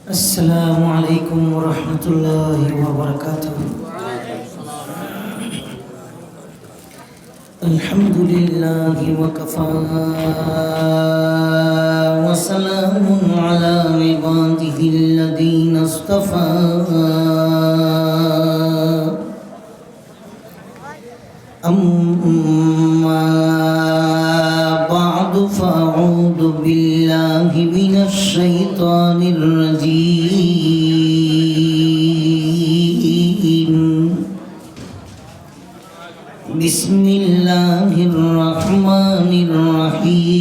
السلام عليكم ورحمة الله وبركاته. الحمد لله وكفى وسلام على عباده الذين اصطفى. أما بعد فأعوذ بالله من الشيطان الرجيم. بسم الله الرحمن الرحيم.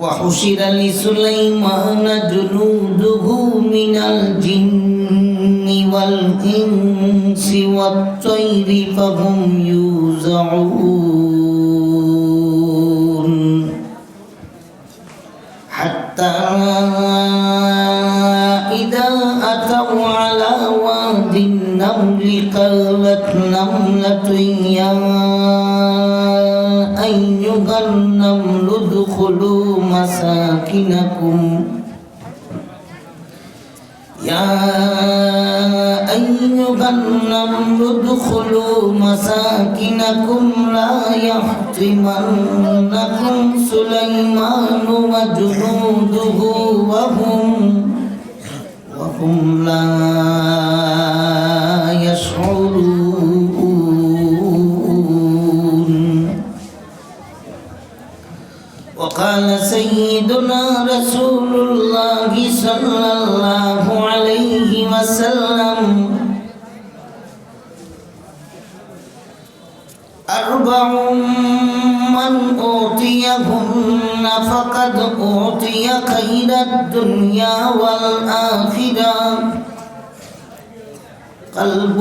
وحشر لسليمان جنوده من الجن والإنس والطير فهم يوزعون حتى إذا أتوا على واد النمل قالت نملة يا أيها النمل ادخلوا مساكنكم يا أيها النمل ادخلوا مساكنكم لا يحطمنكم سليمان وجنوده وهم لا يشعرون. وقال سيدنا رسول الله صلى الله عليه وسلم: أربع من أوتيهن فقد أوتي خير الدنيا والآخرة: قلب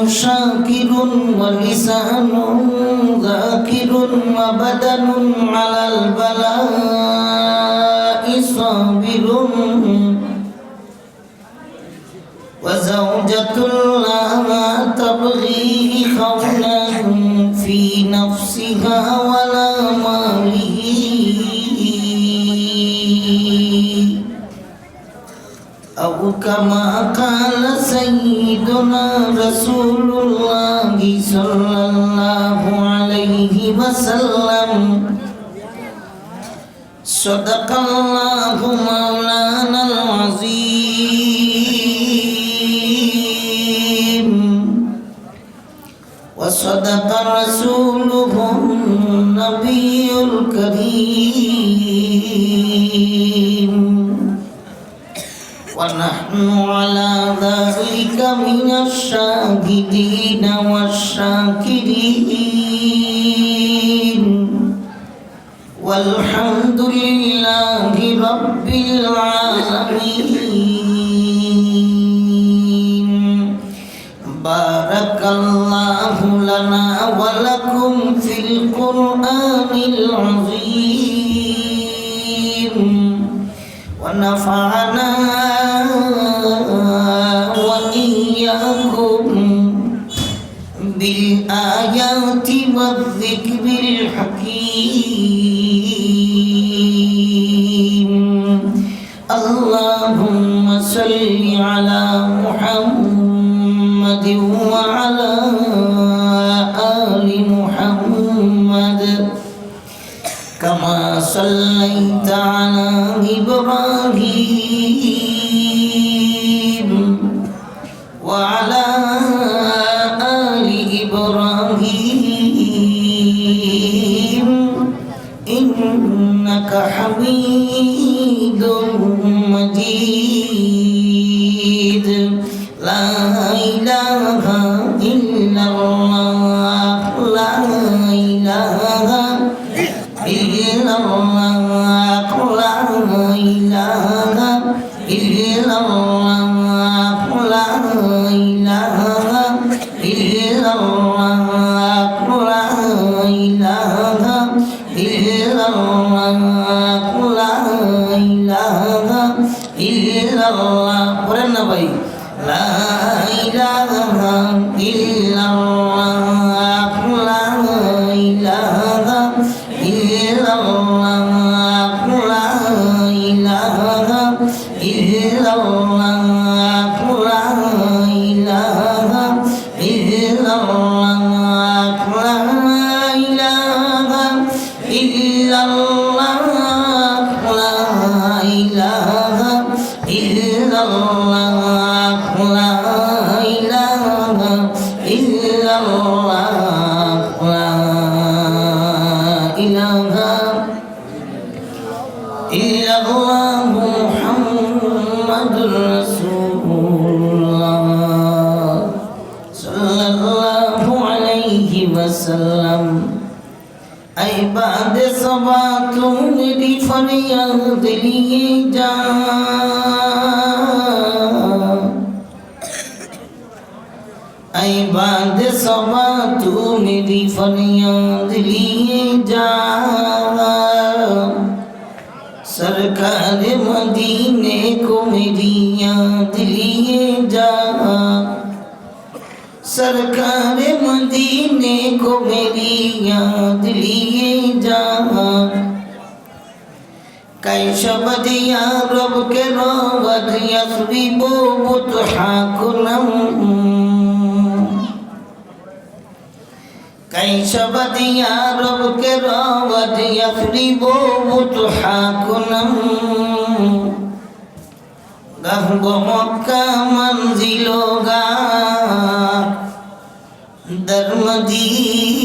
شاكر ولسان ذاكر وبدن على البلاء صابر وزوجة لا تبغي خونا في نفسها ولا ماله. أو كما قال سيدنا رسول الله صلى الله عليه وسلم: صدق الله مولانا العظيم وصدق رسوله النبي الكريم. ونحن على ذلك من الشاهدين والشاكرين والحمد لله رب العالمين. بارك الله لنا ولكم في القرآن العظيم ونفعنا وإياكم بالآيات والذكر الحكيم. اللهم صل على محمد وعلى آل محمد كما صليت على إبراهيم وعلى آل إبراهيم إنك حميد مجيد. لا إله إلا الله لا إله إلا الله لا إله إلا الله لا إله إلا الله لا إله إلا الله لا إله إلا الله. قرآن ভাই لا إله إلا الله لا إله वसल्लम। ऐ बाद सबा तू मेरी फरियाद लिए जा, ऐ बाद सबा तू मेरी फरियाद लिए जा। सरकार मदीने को मेरी याद लिए जा, सरकार मदीने को मेरी याद लिए जा। कैशा बदिया रब के रोवत यस्रिबो बुतहाकुनम, कैशा बदिया रब के रोवत यस्रिबो बुतहाकुनम। गहगो मक्का मंजिलोगा दर मदीना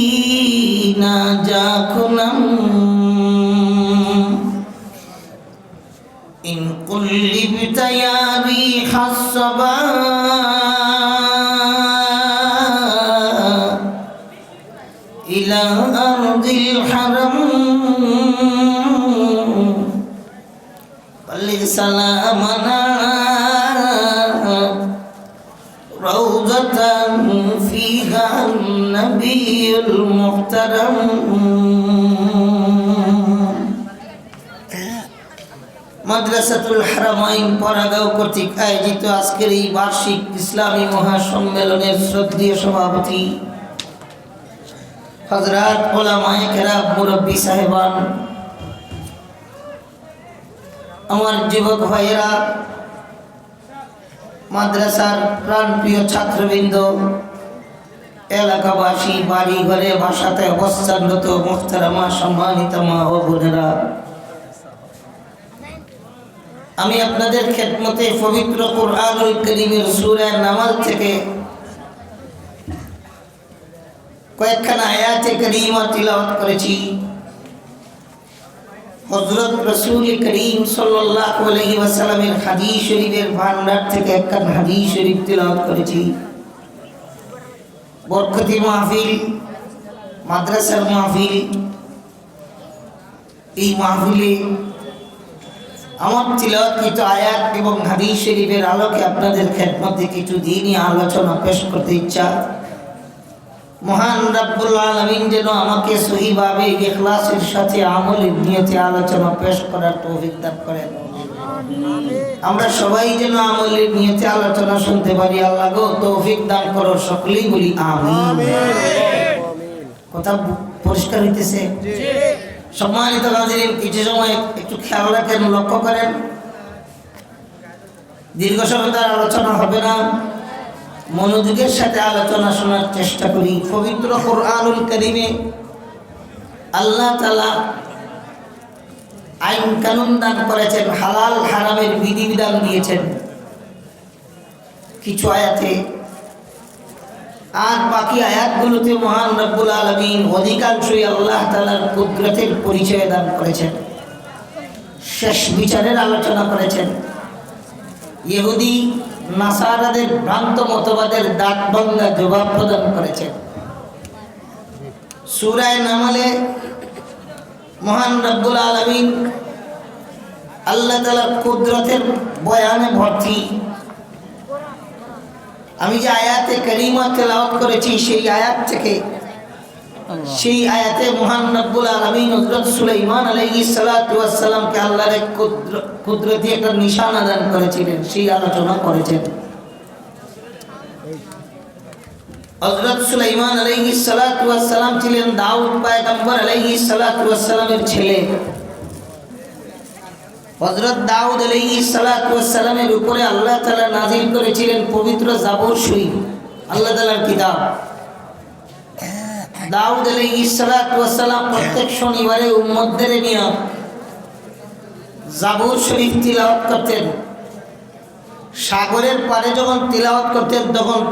जाकुनम। इन कुल्लिबत या रिह अस्सबा इला अर्दिल हरम, बल्लिग सलामना रौज़तन फीहा नबियुल मुहतरम। মাদ্রাসাতুল হারামাইন পরাগাঁও কর্তৃক আয়োজিত আজকের এই বার্ষিক ইসলামী মহাসম্মেলনের শ্রদ্ধেয় সভাপতি হযরত উলামায়ে কেরাম, মুরব্বী সাহেবান, আমার যুবক ভাইয়েরা, মাদ্রাসার প্রাণপ্রিয় ছাত্রবৃন্দ, এলাকাবাসী, বাড়ি ঘরে বাসাতে অবস্থানরত মুহতারামা সম্মানিত মা ও বোনেরা, আমি আপনাদের খেদমতে পবিত্র কুরআনুল কারীমের সূরা নামাল থেকে কয়েকখানা আয়াতে কারীমা তিলাওয়াত করেছি। হযরত রাসূল করিম সাল্লাল্লাহু আলাইহি ওয়াসাল্লামের হাদিস শরীফের ভান্ডার থেকে একখানা হাদিস শরীফ তিলাওয়াত করেছি। বরকতি মাহফিল, মাদ্রাসার মাহফিল, এই মাহফিলে আমার তিলাওয়াতকৃত আয়াত এবং হাদিস শরীফের আলোকে আপনাদের খেদমতে কিছু দিনই আলোচনা পেশ করতে ইচ্ছা। মহান রব্বুল আলামিন যেন আমাকে সহিভাবে ইখলাসের সাথে আমলের নিয়তে আলোচনা পেশ করার তৌফিক দান করেন। আমরা সবাই যেন আমলের নিয়তে আলোচনা শুনতে পারি। আল্লাহ গো তৌফিক দান করো, সকলেই বলি আমিন। কথা পরিষ্কার হইতেছে? সম্মানিত হাজিরিন, কিছু সময় একটু খেয়াল রাখেন, লক্ষ্য করেন। দীর্ঘ সময় তার আলোচনা হবে না, মনোযোগের সাথে আলোচনা শোনার চেষ্টা করি। পবিত্র কুরআনুল কারীমে আল্লাহ তাআলা আইন কানুন দান করেছেন, হালাল হারামের বিধিবিধান দিয়েছেন কিছু আয়াতে, আর বাকি আয়াতগুলোতে মহান রব্বুল আলামিন অধিকাংশই আল্লাহ তাআলার কুদরতের পরিচয় দান করেছেন, শেষ বিচারের আলোচনা করেছেন। ইহুদি নাসারাদের ভ্রান্ত মতবাদের দাঁত ভাঙা জবাব প্রদান করেছেন। সূরা নামলে মহান রব্বুল আলামিন আল্লাহ তাআলার কুদরতের বয়ানে ভর্তি। আমি যে আয়াতে কারিমা তেলাওয়াত করেছি সেই আয়াত থেকে, সেই আয়াতে মহান রব্বুল আলামিন হযরত সুলাইমান আলাইহিস সালাতু ওয়াস সালামকে আল্লাহর এক কুদরতি একটা নিশানা দান করেছিলেন, সেই আলোচনা করেছেন। হযরত সুলাইমান আলাইহিস সালাতু ওয়াস সালাম ছিলেন দাউদ পয়গম্বর আলাইহিস সালাতু ওয়াস সালামের ছেলে। হযরত দাউদ আলাইহিস সালাতু ওয়াস সালামের উপরে আল্লাহ তাআলা নাযিল করেছিলেন পবিত্র জাবুর শরীফ, আল্লাহ তাআলার কিতাব। দাউদ আলাইহিস সালাতু ওয়াস সালাম প্রত্যেক শনিবারে উম্মতদের নিয়ে জাবুর শরীফ তিলাওয়াত করতেন। সাগরের পাড়ে যখন তিলাওয়াত করতেন তখন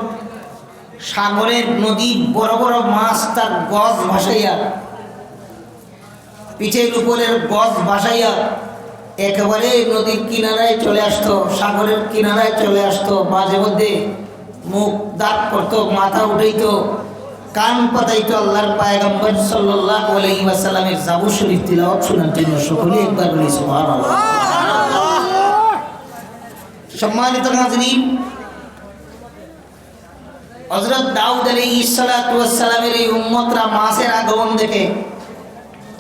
সাগরের নদীর বড় বড় মাছ তার গজ ভাসাইয়া, পিঠের উপরের গজ ভাসাইয়া একেবারে নদীর কিনারায় চলে আসতো, সাগরের কিনারায় চলে আসতো। মাঝে মধ্যে মুখ দাঁত করতো, মাথা উঠাইতো, কান পাতাইতো আল্লাহর পয়গম্বর সাল্লাল্লাহু আলাইহি ওয়াসাল্লামের জাবুর শরীফ তিলাওয়াত শোনার জন্য। সকলে একবার বলি সুবহানাল্লাহ। সম্মানিত হাজরিন, হযরত দাউদ আলাইহিস সালাতু ওয়াস সালামের এই উম্মতরা মাছের আগমন দেখে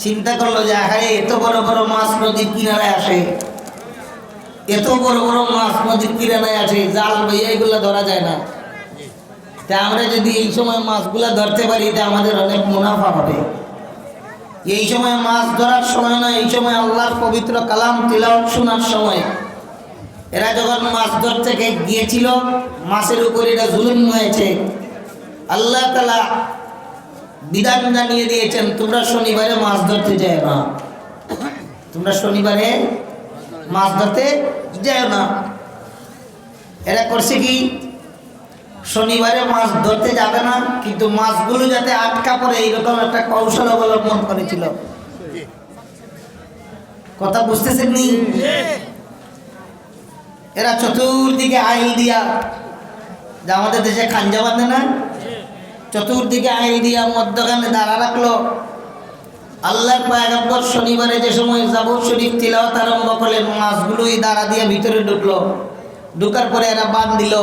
চিন্তা করলো যে আরে এত বড় বড় মাছ নদীর কিনারায় আসে, এত বড় বড় মাছ নদীর কিনারায় আসে, জাল বইয়া এগুলো ধরা যায় না। তা আমরা যদি এই সময় মাছগুলা ধরতে পারি তা আমাদের অনেক মুনাফা হবে। এই সময় মাছ ধরার সময় না, এই সময় আল্লাহর পবিত্র কালাম তিলাওয়াত শোনার সময়। এরা যখন মাছ ধরতে গিয়েছিল, মাছের উপর এটা জুলুম হয়েছে। আল্লাহ তাআলা বিধান জানিয়ে দিয়েছেন, তোমরা শনিবারে মাছ ধরতে যায় না, তোমরা শনিবারে মাছ ধরতে যায় না। এরা করছে কি, শনিবারে মাছ ধরতে যাবে না, কিন্তু মাছগুলো যাতে আটকা পড়ে এইরকম একটা কৌশল অবলম্বন করেছিল। কথা বুঝতেছেন নি? এরা চতুর্দিকে আইল দিয়া, যা আমাদের দেশে খাঞ্জা বাঁধে না, চতুর্দিকে আইল দিয়া মধ্যখানে দাঁড়া রাখলো। আল্লাহর পয়গম্বর শনিবারে যে সময় জাবুর শরীফ তিলাওয়াত আরম্ভ করলেন, মাছগুলোই দাঁড়া দিয়ে ভিতরে ঢুকলো। ঢুকার পরে এরা বাঁধ দিল।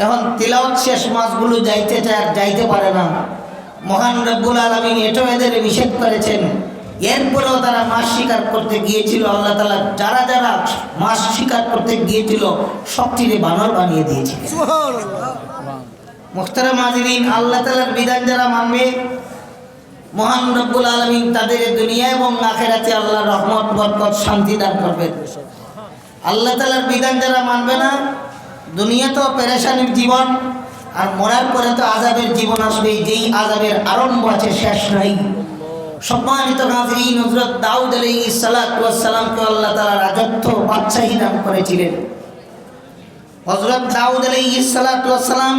এখন তিলাওয়াত শেষ, মাছগুলো যাইতে চায় আর যাইতে পারে না। মহান রব্বুল আলামিন এটাও এদের নিষেধ করেছেন। এরপরেও তারা মাছ শিকার করতে গিয়েছিল। আল্লাহ তাআলা যারা যারা মাছ শিকার করতে গিয়েছিল সবটিকে বানর বানিয়ে দিয়েছে। মুহতারাম হাজিরিন, আল্লাহ তাআলার বিধান যারা মানবে, মহান রব্বুল আলামিন তাদের দুনিয়া এবং আখিরাতে আল্লাহর রহমত, বরকত, শান্তি দান করবেন। আল্লাহ তাআলার বিধান যারা মানবে না, দুনিয়া তো পেরেশানির জীবন, আর মরার পরে তো আযাবের জীবন আসবে, যেই আযাবের আরম্ভ আছে, শেষ নাই। সম্মানিত হাজরিন, হযরত দাউদ আলাইহিস সালাতু ওয়াস সালামকে আল্লাহ তাআলা রাজত্ব, বাদশাহী দান করেছিলেন। হযরত দাউদ আলাইহিস সালাতু ওয়াস সালাম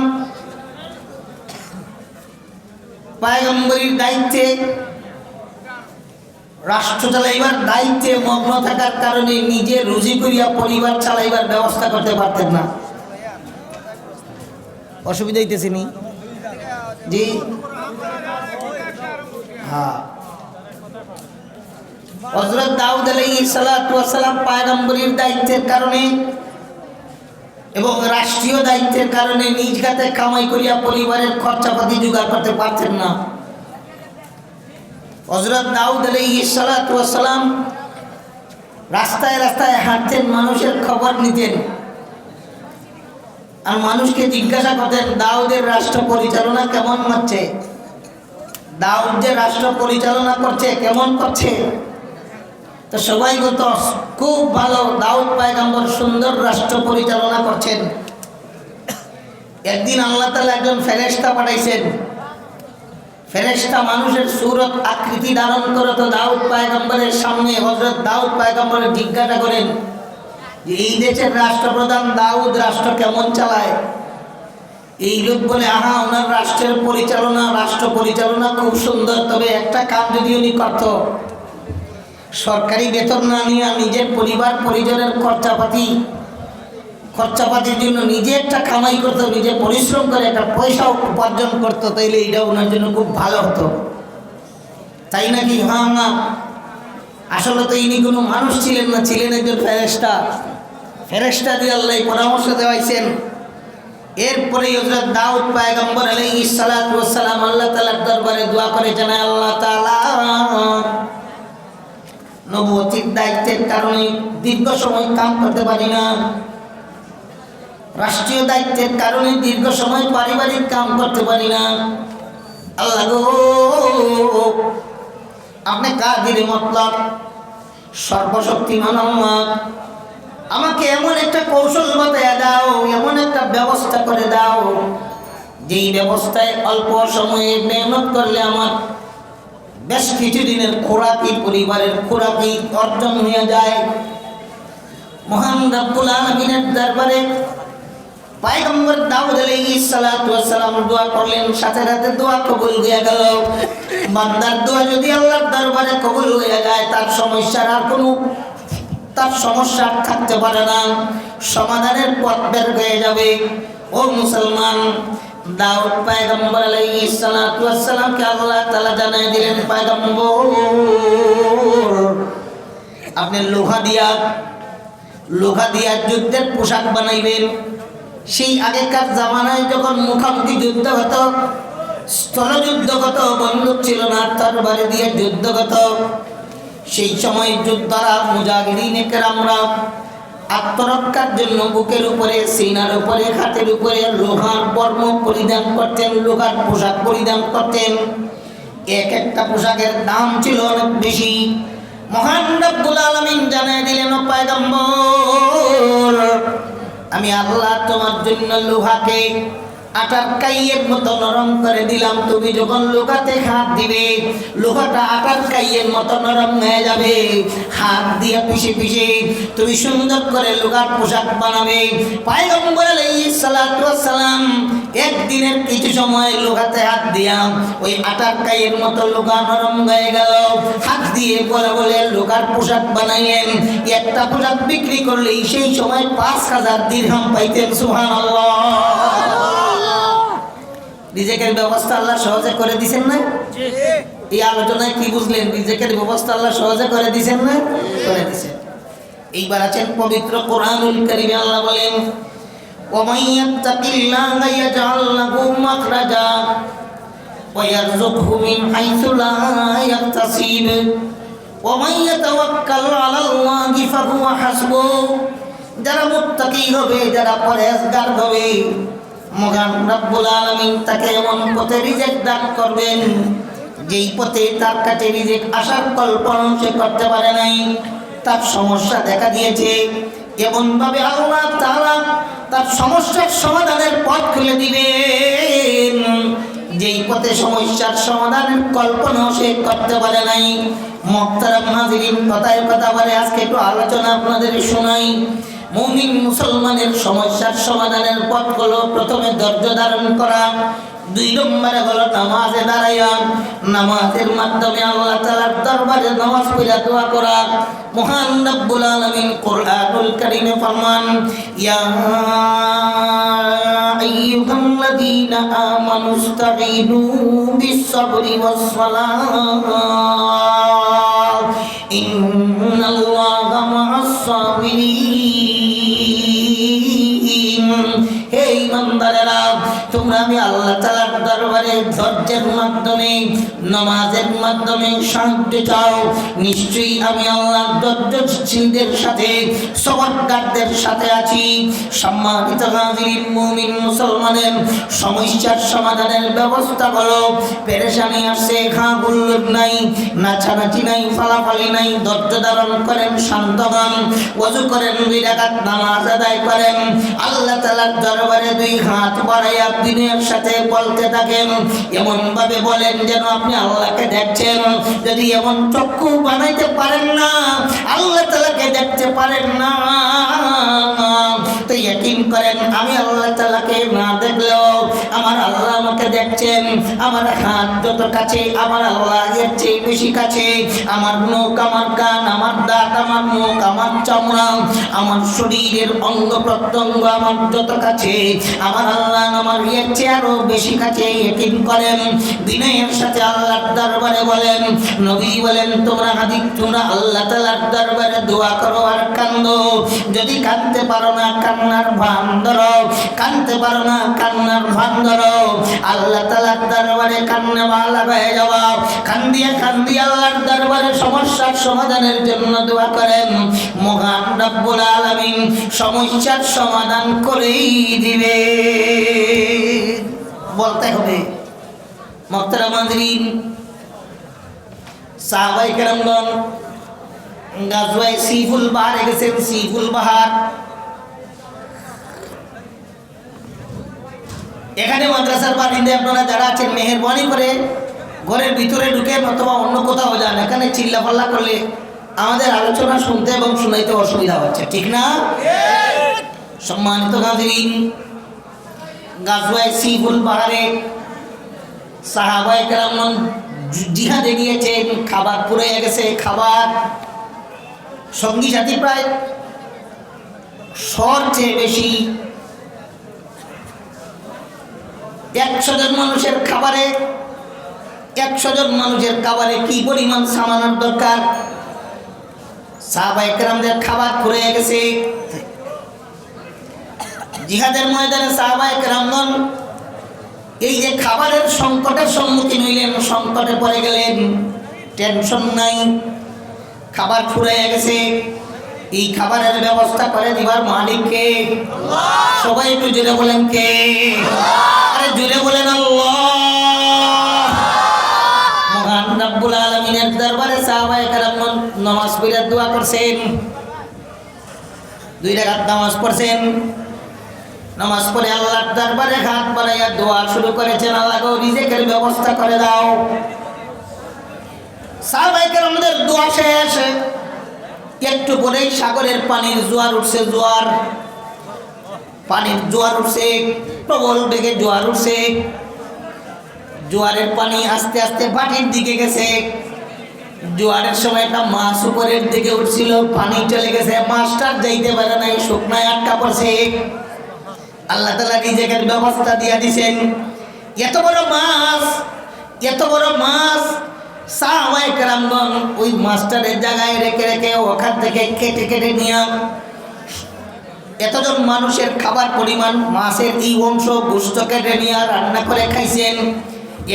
পয়গম্বরীর দায়িত্বে, রাষ্ট্র চালাইবার দায়িত্বে মগ্ন থাকার কারণে নিজে রুজি করিয়া পরিবার চালাইবার ব্যবস্থা করতে পারতেন না। অসুবিধা হইতেছে নি? জি হ্যাঁ। হযরত দাউদ আলাইহিস সালাতু ওয়াস সালাম পয়গম্বরীর দায়িত্বের কারণে এবং রাষ্ট্রীয় দায়িত্বের কারণে নিজ হাতে কামাই করিয়া পরিবারের খরচাপাতি জোগাড় করতে পারতেন না। হযরত দাউদ আলাইহিস সালাতু ওয়াস সালাম রাস্তায় রাস্তায় হাঁটতেন, মানুষের খবর নিতেন, আর মানুষকে জিজ্ঞাসা করতেন দাউদের রাষ্ট্র পরিচালনা কেমন হচ্ছে, দাউদ যে রাষ্ট্র পরিচালনা করছে কেমন করছে। তো সবাই বলতো খুব ভালো, দাউদ পয়গম্বর সুন্দর রাষ্ট্র পরিচালনা করছেন। একদিন আল্লাহ তাআলা একজন ফেরেশতা পাঠাইছেন। ফেরেশতা মানুষের সুরত আকৃতি ধারণ করে তো দাউদ পয়গম্বরের সামনে হযরত দাউদ পয়গম্বর জিজ্ঞাসা করেন যে এই দেশের রাষ্ট্রপ্রধান দাউদ রাষ্ট্র কেমন চালায়। এই লোক বলে, আহা, ওনার রাষ্ট্র পরিচালনা খুব সুন্দর, তবে একটা কাজ যদি উনি করত, সরকারি বেতন না নিয়ে নিজের পরিবার পরিজনের খরচাপাতির জন্য নিজে একটা কামাই করতো, নিজে পরিশ্রম করে একটা পয়সা উপার্জন করতো, তাইলে এটা ওনার জন্য খুব ভালো হতো। তাই নাকি? হ্যাঁ না, আসলে তো ইনি কোনো মানুষ ছিলেন না, ছিলেন একজন ফেরেশতা। ফেরেশতা দিয়ে আল্লাহ পরামর্শ দেওয়াইছেন। এরপরে হযরত দাউদ পয়গম্বর আলাইহিস সালাতু ওয়াস সালাম আল্লাহ তাআলার দরবারে দোয়া করে জানায়, আল্লাহ তাআলা, নবুয়তির দায়িত্বের কারণে দীর্ঘ সময় কাম করতে পারি না, রাষ্ট্রীয় দায়িত্বের কারণে দীর্ঘ সময় পারিবারিক কাম করতে পারি না। আল্লাহ গো, আপনি কাদির মতলব, সর্বশক্তিমান আল্লাহ, আমাকে এমন একটা কৌশল বাতায়া দাও, এমন একটা ব্যবস্থা করে দাও, যেই ব্যবস্থায় অল্প সময়ে মেহনত করলে আমার বেশ কিছু দিনের খোরাকি, পরিবারের খোরাকি অর্জন হয়ে যায়। মহান রব্বুল আলামিনের দরবারে পয়গম্বর দাউদ আলাইহিস সালাতু ওয়াস সালাম দোয়া করলেন, সাথে সাথে দোয়া কবুল হয়ে গেল। বান্দার দোয়া যদি আল্লাহর দরবারে কবুল হয়ে যায়, তার সমস্যা থাকতে পারে না, সমাধানের পথ বের হয়ে যাবে। ও মুসলমান, দাউদ পয়গম্বর আলাইহিস সালাতু ওয়াস সালামকে আল্লাহ তাআলা জানায় দিলেন, পয়গম্বর আপনি লোহা দিয়া যুদ্ধের পোশাক বানাইবেন। সেই আগেকার জামানায় যখন মুখামুখি যুদ্ধ হতো, স্থলযুদ্ধ হতো, বন্দুক ছিল না, তরবারি দিয়ে যুদ্ধ হতো। সেই সময় যোদ্ধারা মুজাহিদিন কেরামরা আত্মরক্ষার জন্য বুকের উপরে, সিনার উপরে, হাতের উপরে লোহার বর্ম পরিধান করতেন, লোহার পোশাক পরিধান করতেন। এক একটা পোশাকের দাম ছিল অনেক বেশি। মহান রব্বুল আলামিন জানায় দিলেন, ও পয়গম্বর আমি আল্লাহ তোমার জন্য লোহাকে আটার কাইয়ের মতো নরম করে দিলাম। তুমি যখন লোহাতে হাত দিবে, লোহাটা আটার কাইয়ের মতো নরম হয়ে যাবে। হাত দিয়ে পিষে পিষে তুমি সুন্দর করে লোহার পোশাক বানাবে। পয়গম্বর আলাইহিস সালাতু ওয়াস সালাম একদিনের কিছু সময় লোহাতে হাত দিয়া ওই আটার কাইয়ের মতো লোহা নরম হয়ে গেল। হাত দিয়ে বলে বলে লোহার পোশাক বানাইলেন। একটা পোশাক বিক্রি করলেই সেই সময় 5000 দিরহাম পাইতেন। সুবহানাল্লাহ। রিজেকের ব্যবস্থা আল্লাহ সহজে করে দিবেন না? এই আলোচনায় কি বুঝলেন? রিজেকের ব্যবস্থা আল্লাহ সহজে করে দিবেন না? করে দিবেন। এইবার আছেন পবিত্র কোরআনুল কারীমে আল্লাহ বলেন, ওয়া মান ইয়াত্তাকিল্লাহা ইয়াজআল লাহু মাখরাজা ওয়া ইয়ারযুকহু মিন হাইসু লা ইয়াহতাসিব ওয়া মান ইয়াতাওয়াক্কাল আলাল্লাহি ফাহুয়া হাসবুহ। যারা মুত্তাকি হবে, যারা পরহেজগার হবে, মহান রব্বুল আলামিন তাকে এমন পথে রিজিক দান করবেন যেই পথে তার কাছে রিজিক আসার কল্পনা সে করতে পারে নাই। তার সমস্যা দেখা দিয়েছে, এমন ভাবে আল্লাহ তাআলা তার সমস্যার সমাধানের পথ খুলে দিবেন যেই পথে সমস্যার সমাধানের কল্পনা সে করতে পারে নাই। মুহতারাম হাজিরিন, কথায় কথা বলে আজকে একটু আলোচনা আপনাদের শোনাই। মুমিন মুসলমানের সমস্যার সমাধানের পথ হলো প্রথমে ধৈর্য ধারণ করা, 2 নম্বরে হলো নামাজে দাঁড়াইয়া নামাজের মাধ্যমে আল্লাহ তাআলার দরবারে নামাজ পড়া দোয়া করা। মহান রব্বুল আলামিন কোরআনুল কারীমে ফরমান, ইয়া আইয়ুহাল্লাযীনা আমানুস্তাঈনু বিস-সাবরি ওয়াস-সালাহ ইন্নাল্লাহা মা'আস-সাবিরিন। হে ঈমানদারেরা, তোমরা আমি আল্লাহ তাআলার দরবারে ধৈর্যের মাধ্যমে নামাজের মাধ্যমে সাহায্য চাও, নিশ্চয়ই আমি আল্লাহ ধৈর্যশীলদের সাথে, সবরকারদের সাথে আছি। সম্মানিত হাজিরিন, মুমিন মুসলমানের সমস্যার সমাধানের ব্যবস্থা হলো পেরেশানি আসছে, খাগুল্লুর নাই, নাচানাচি নাই, ফালাফালি নাই, ধৈর্য ধারণ করেন, শান্ত হন, ওযু করেন, 2 রাকাত নামাজ আদায় করেন, আল্লাহ তাআলার দরবারে 2 হাত বাড়াইয়া দিনের সাথে বলতে থাকেন। এমন ভাবে বলেন যেন আপনি আল্লাহকে দেখছেন। যদি এমন চক্ষু বানাইতে পারেন না, আল্লাহ তাআলাকে দেখতে পারেন না, তো ইয়াকিন করেন আমি আল্লাহ তাআলাকে না দেখলেও আমার আল্লাহ আমাকে দেখছেন। আমার হাত যত কাছে, আমার আল্লাহ এর চেয়ে বেশি কাছে। আমার মুখ, আমার কান, আমার দাঁত, আমার মুখ, আমার চামড়া, আমার শরীরের অঙ্গ প্রত্যঙ্গ আমার যত কাছে, আমার আল্লাহ আমার এর চেয়ে আরো বেশি কাছে। ইয়াকিন করেন, বিনয়ের সাথে আল্লাহর দরবারে বলেন। নবী বলেন, তোমরা আল্লাহ তাআলার দরবারে দোয়া করো আর কান্দো। যদি কাঁদতে পারো না, কান্নার ভান ধরো। কাঁদতে পারো না, কান্নার ভান ধরো। আল্লাহ তাআলার দরবারে কান্নাওয়ালা হয়ে যাওয়া। কান্দিয়া কান্দিয়া আল্লাহর দরবারে সমস্যার সমাধানের জন্য দোয়া করেন। মহান রব্বুল আলামিন সমস্যার সমাধান করেই দিবে। বলতে হবে। মুহতারাম হাজিরিন, সাহাবায়ে কেরামগণ গাজওয়ায়ে সিফুল বাহারে গেছেন। সিফুল বাহার এখানে মাদ্রাসার বাড়িতে আপনারা যারা আছেন, মেহেরবানি করে ঘরের ভিতরে ঢুকে অথবা অন্য কোথাও যান। এখানে চিল্লাপাল্লা করলে আমাদের আলোচনা শুনতে এবং শুনাইতে অসুবিধা হচ্ছে, ঠিক না? সম্মানিত হাজিরিন, গাজওয়ায়ে সিফুল বাহারে সাহাবায়ে কেরামগণ জিহাদে গিয়েছেন। খাবার পুড়ে গেছে, খাবার সঙ্গী সাথী প্রায় 100 চেয়ে বেশি। 100 জন মানুষের খাবারে 100 জন মানুষের খাবারে কি পরিমাণ সামানের দরকার। সাহাবায়ে কেরামদের খাবার ফুরিয়ে গেছে। জিহাদের ময়দানে সাহাবায়ে কেরামগণ এই যে খাবারের সংকটের সম্মুখীন হইলেন, সংকটে পড়ে গেলেন। টেনশন নাই, খাবার ফুরিয়ে গেছে, এই খাবারের ব্যবস্থা করে দিবার মালিক কে? সবাই একটু জোরে বলেন কে? আরে জোরে বলেন আল্লাহ। মহান রব্বুল আলামিনের দরবারে সাহাবায়ে কেরামগণ নামাজ পড়ে দোয়া করছেন। 2 রাকাত নামাজ পড়ছেন। নামাজ পড়ে আল্লাহর দরবারে হাত বাড়াইয়া দোয়া শুরু করেছেন, আল্লাহ গো রিজিকের ব্যবস্থা করে দাও। সাহাবায়ে কেরামদের দোয়া শেষ, একটু পরেই সাগরের পানির জোয়ার উঠছে। পানির জোয়ার উঠছে, প্রবল বেগে জোয়ার উঠছে। জোয়ারের পানি আস্তে আস্তে ভাটির দিকে গেছে। জোয়ারের সময় একটা মাছ উপরের দিকে উঠছিল, পানি চলে গেছে, মাছটা যাইতে পারে নাই, শুকনায় আটকা পড়ছে। আল্লাহ তাআলা রিজিকের ব্যবস্থা দিয়ে দিয়েছেন। এত বড় মাছ সাহাবায়ে কেরামগণ ওই মাছটার জায়গায় রেখে রেখে ওখান থেকে কেটে কেটে নিয়ে এতজন মানুষের খাবার পরিমাণ মাছের এই অংশ গোশত কেটে নিয়ে রান্না করে খাইছেন।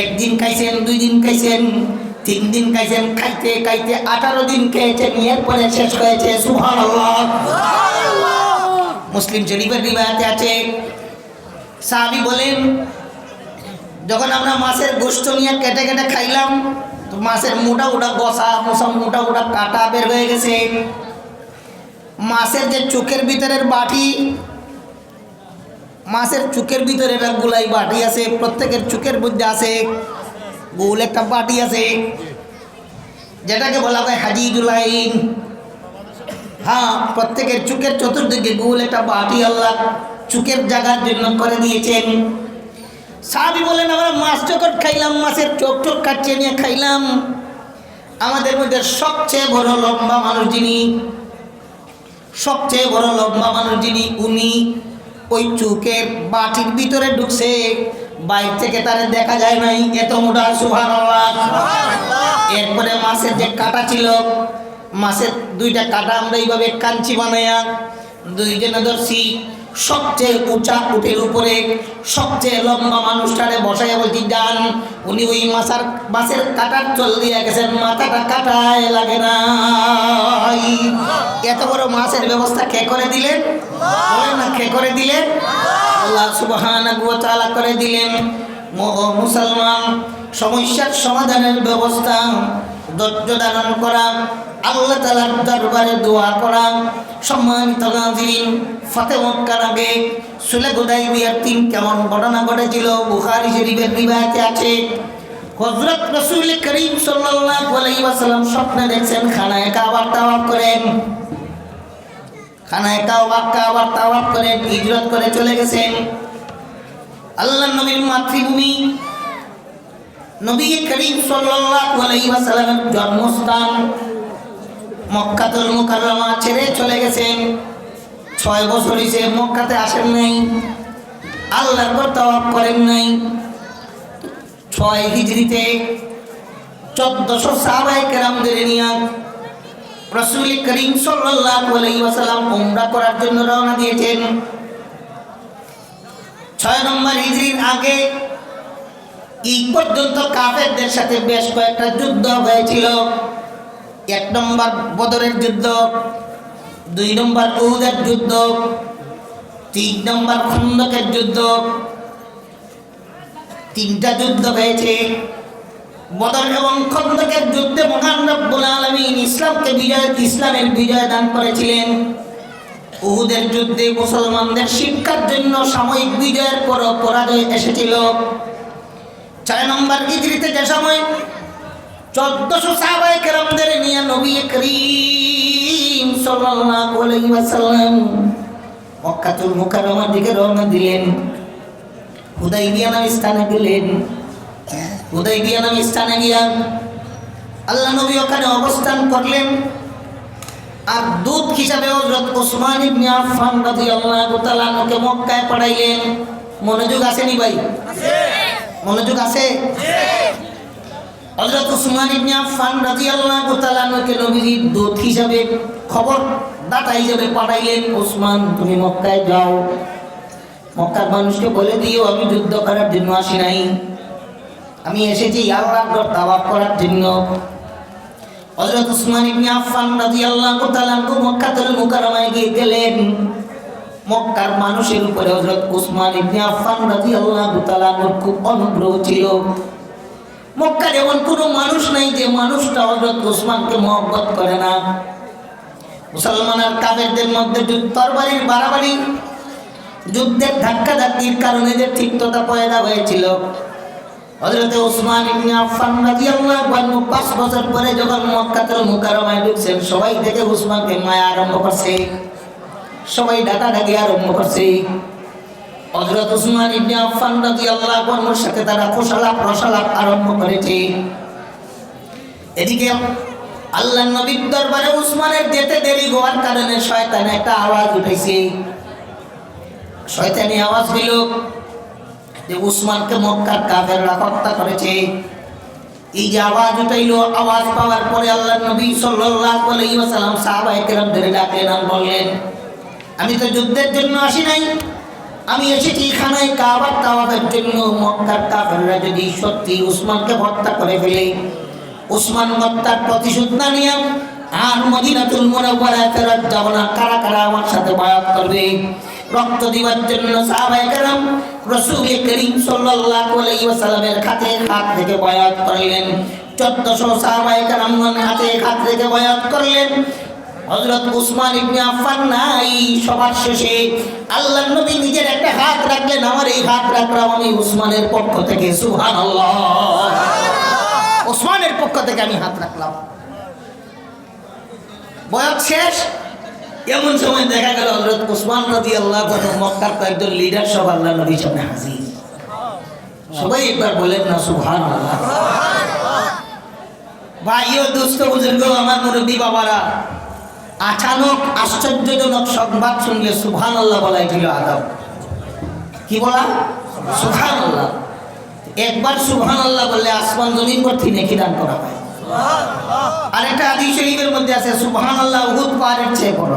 1 দিন খাইছেন, 2 দিন খাইছেন, 3 দিন খাইছেন, খাইতে খাইতে 18 দিন খেয়েছেন, এরপরে শেষ হয়েছে। সুবহানাল্লাহ। মুসলিম শরীফের রিওয়ায়াতে আছে, সাহাবী বলেন যখন আমরা মাছের গোশত নিয়ে কেটে কেটে খাইলাম তো মাছের মোটা মোটা কাটা বের হয়ে গেছে। মাছের যে চোখের ভিতরের বাটি, মাছের চোখের ভিতরে গুলাই বাটি আছে, প্রত্যেকের চোখের মধ্যে আছে গোল একটা বাটি আছে, যেটাকে বলা হয় হাজিজুল আইন। হ্যাঁ, প্রত্যেকের চোখের চতুর্দিকে গোল একটা বাটি আল্লাহ চোখের জায়গার জন্য করে দিয়েছেন। সাহাবী বলেন আমরা মাছ যখন খাইলাম, মাছের চোখ কাটছে নিয়ে খাইলাম, আমাদের মধ্যে সবচেয়ে বড় লম্বা মানুষ যিনি উনি ওই চোখের বাটির ভিতরে ঢুকছে, বাইরে থেকে তারে দেখা যায় নাই, এত মোটা। সুবহানাল্লাহ। এরপরে মাছের যে কাটা ছিল, মাছের 2টা কাটা আমরা এইভাবে কাঞ্চি বানাইয়া 2 জনে ধরছি। সবচেয়ে উঁচা উটের উপরে সবচেয়ে লম্বা মানুষটারে বসাইয়া বলছি যান। উনি ওই মাছের কাটার চল দিয়ে গেছেন, মাথাটা কাটায় লাগে না। এত বড় মাছের ব্যবস্থা কে করে দিলেন? বলেন না, কে করে দিলেন? আল্লাহ সুবহানাহু ওয়া তাআলা করে দিলেন। মুসলমান, সমস্যার সমাধানের ব্যবস্থা ধৈর্য ধারণ করা, আল্লাহ তাআলার দরবারে দোয়া করা। সম্মানিত নাযিরিন, ফাতে মক্কার আগে সুলহ হুদায়বিয়ার 3 কেমন ঘটনা ঘটেছিল বুখারী শরীফের রিওয়ায়াতে আছে। হযরত রাসূল করিম সাল্লাল্লাহু আলাইহি ওয়াসাল্লাম স্বপ্নে দেখছেন খানায়ে কাবার তাওয়াফ করেন। খানায়ে কাবার তাওয়াফ করেন, হিজরত করে চলে গেছেন আল্লাহর নবীর মাতৃভূমি নবী করিম সাল্লাল্লাহু আলাইহি ওয়াসাল্লামের জন্মস্থান মক্কাতুল মুকাররমা ছেড়ে চলে গেছেন। 6 বছর হইছে মক্কাতে আসেন নাই, আল্লাহর ঘর তাওয়াফ করেন নাই। 6 হিজরিতে 1400 সাহাবায়ে কেরামদের নিয়ে রাসূল করিম সাল্লাল্লাহু আলাইহি ওয়াসাল্লাম উমরা করার জন্য রওনা দিয়েছেন। 6 নম্বর হিজরির আগে এই পর্যন্ত কাফেরদের সাথে বেশ কয়েকটা যুদ্ধ হয়েছিল। 1 নম্বর বদরের যুদ্ধ, 2 নম্বর উহুদের যুদ্ধ, 3 নম্বর খন্দকের যুদ্ধ। 3টা যুদ্ধ হয়েছে। বদর এবং খন্দকের যুদ্ধে মহান রব্বুল আলামিন ইসলামের বিজয় দান করেছিলেন। উহুদের যুদ্ধে মুসলমানদের শিক্ষার জন্য সাময়িক বিজয়ের পর পরাজয় এসেছিল। 6 নম্বর হিজরিতে যে সময় 1400 সাহাবায়ে কেরামদের নিয়ে নবী করিম সাল্লাল্লাহু আলাইহি ওয়াসাল্লাম মক্কাতুল মুকাররমার দিকে রওনা দিলেন। হুদায়বিয়া নামে স্থানে গেলেন। হুদায়বিয়া নামে স্থানে গিয়া আল্লাহ নবী ওখানে অবস্থান করলেন। আর দূত হিসাবে হযরত ওসমান ইবনে আফফান রাদিয়াল্লাহু তাআলা কে মক্কায় পাঠাইলেন। মনোযোগ আসেনি ভাই? মনোযোগ আছে? হযরত উসমান ইবনে আফফান রাদিয়াল্লাহু তাআলা আনহুকে নবীজির দূত হিসাবে খবর দাতা হিসাবে পাঠাইলেন, উসমান তুমি মক্কায় যাও, মক্কার মানুষকে বলে দিও আমি যুদ্ধ করার জন্য আসি নাই, আমি এসেছি আল্লাহর ঘর তাওয়াফ করার জন্য। হযরত উসমান ইবনে আফফান রাদিয়াল্লাহু তাআলা আনহু মক্কাতুল মুকাররমায় গেলেন। মক্কার মানুষের উপরে হযরত উসমান ইবনে আফফান রাদিয়াল্লাহু তাআলা আনহুর খুব অনুগ্রহ ছিল। মক্কার এমন কোনো মানুষ নাই যে মানুষটা হযরত উসমানকে মহব্বত করে না। মুসলমান আর কাফেরদের মধ্যে তরবারির বাড়াবাড়ি, যুদ্ধের ধাক্কাধাক্কির কারণে যে তিক্ততা পয়দা হয়েছিল, হযরত উসমান ইবনে আফফান রাদিয়াল্লাহু আনহু 5 বছর পরে যখন মক্কাতুল মুকাররমায় ঢুকছেন, সবাই থেকে উসমানকে মায়া আরম্ভ করছে, সবাই ডাকাডাকি আরম্ভ করছে। হযরত উসমান ইবনে আফফান রাদিয়াল্লাহু আনহুর সাথে তারা খোশালাপ রসালাপ আরম্ভ করেছে। এদিকে আল্লাহর নবীর দরবারে উসমানের যেতে দেরি হওয়ার কারণে শয়তান একটা আওয়াজ উঠাইছে। শয়তানি আওয়াজ দিল যে উসমানকে মক্কার কাফেররা হত্যা করেছে। এই যে আওয়াজ উঠাইলো, আওয়াজ পাওয়ার পরে আল্লাহর নবী সাল্লাল্লাহু আলাইহি ওয়াসাল্লাম সাহাবায়ে কেরামদের ডাকলেন আর বললেন, আমি তো যুদ্ধের জন্য আসি নাই, আমি এসেছি খানায় কাবার তাওয়াফের জন্য। মক্কার কাফেররা যদি সত্যি উসমানকে হত্যা করে ফেলে, উসমান হত্যার প্রতিশোধ না নিয়ে আর মদিনাতুল মুনাওয়ারায় ফেরত যাব না, কারা কারা আমার সাথে বায়াত করবে? রক্ত দিবার জন্য সাহাবায়ে কেরাম রাসূল করিম সাল্লাল্লাহু আলাইহি ওয়াসাল্লামের হাতে হাত থেকে বায়াত করলেন। 1400 সাহাবায়ে কেরাম হাতে হাত থেকে বায়াত করলেন। হযরত উসমান ইবনে আফফান নাই, সবার শেষে আল্লাহর নবী নিজের একটা হাত রাখলেন, আমার এই হাত রাখলাম আমি উসমানের পক্ষ থেকে, সুবহানাল্লাহ, উসমানের পক্ষ থেকে আমি হাত রাখলাম। বয়াত শেষ। এমন সময় দেখা গেল হযরত উসমান রাদিয়াল্লাহু আনহু মক্কার কয়েকজন লিডার সব আল্লাহর নবীর সামনে হাজির। সবাই একবার বলেন না সুবহানাল্লাহ। ভাইও দোস্ত বুজুর্গ, আমার মুরব্বী বাবারা, আচানক আশ্চর্যজনক সংবাদ শুনলে সুবহানাল্লাহ বলাই ছিল আদব। কি বলা? সুবহানাল্লাহ। একবার সুবহানাল্লাহ বললে আসমান জমিন ভর্তি নেকি দান করা হয়। আরেকটা হাদিস শরীফের মধ্যে আছে সুবহানাল্লাহ উহুদ পাহাড়ের চেয়ে বড়।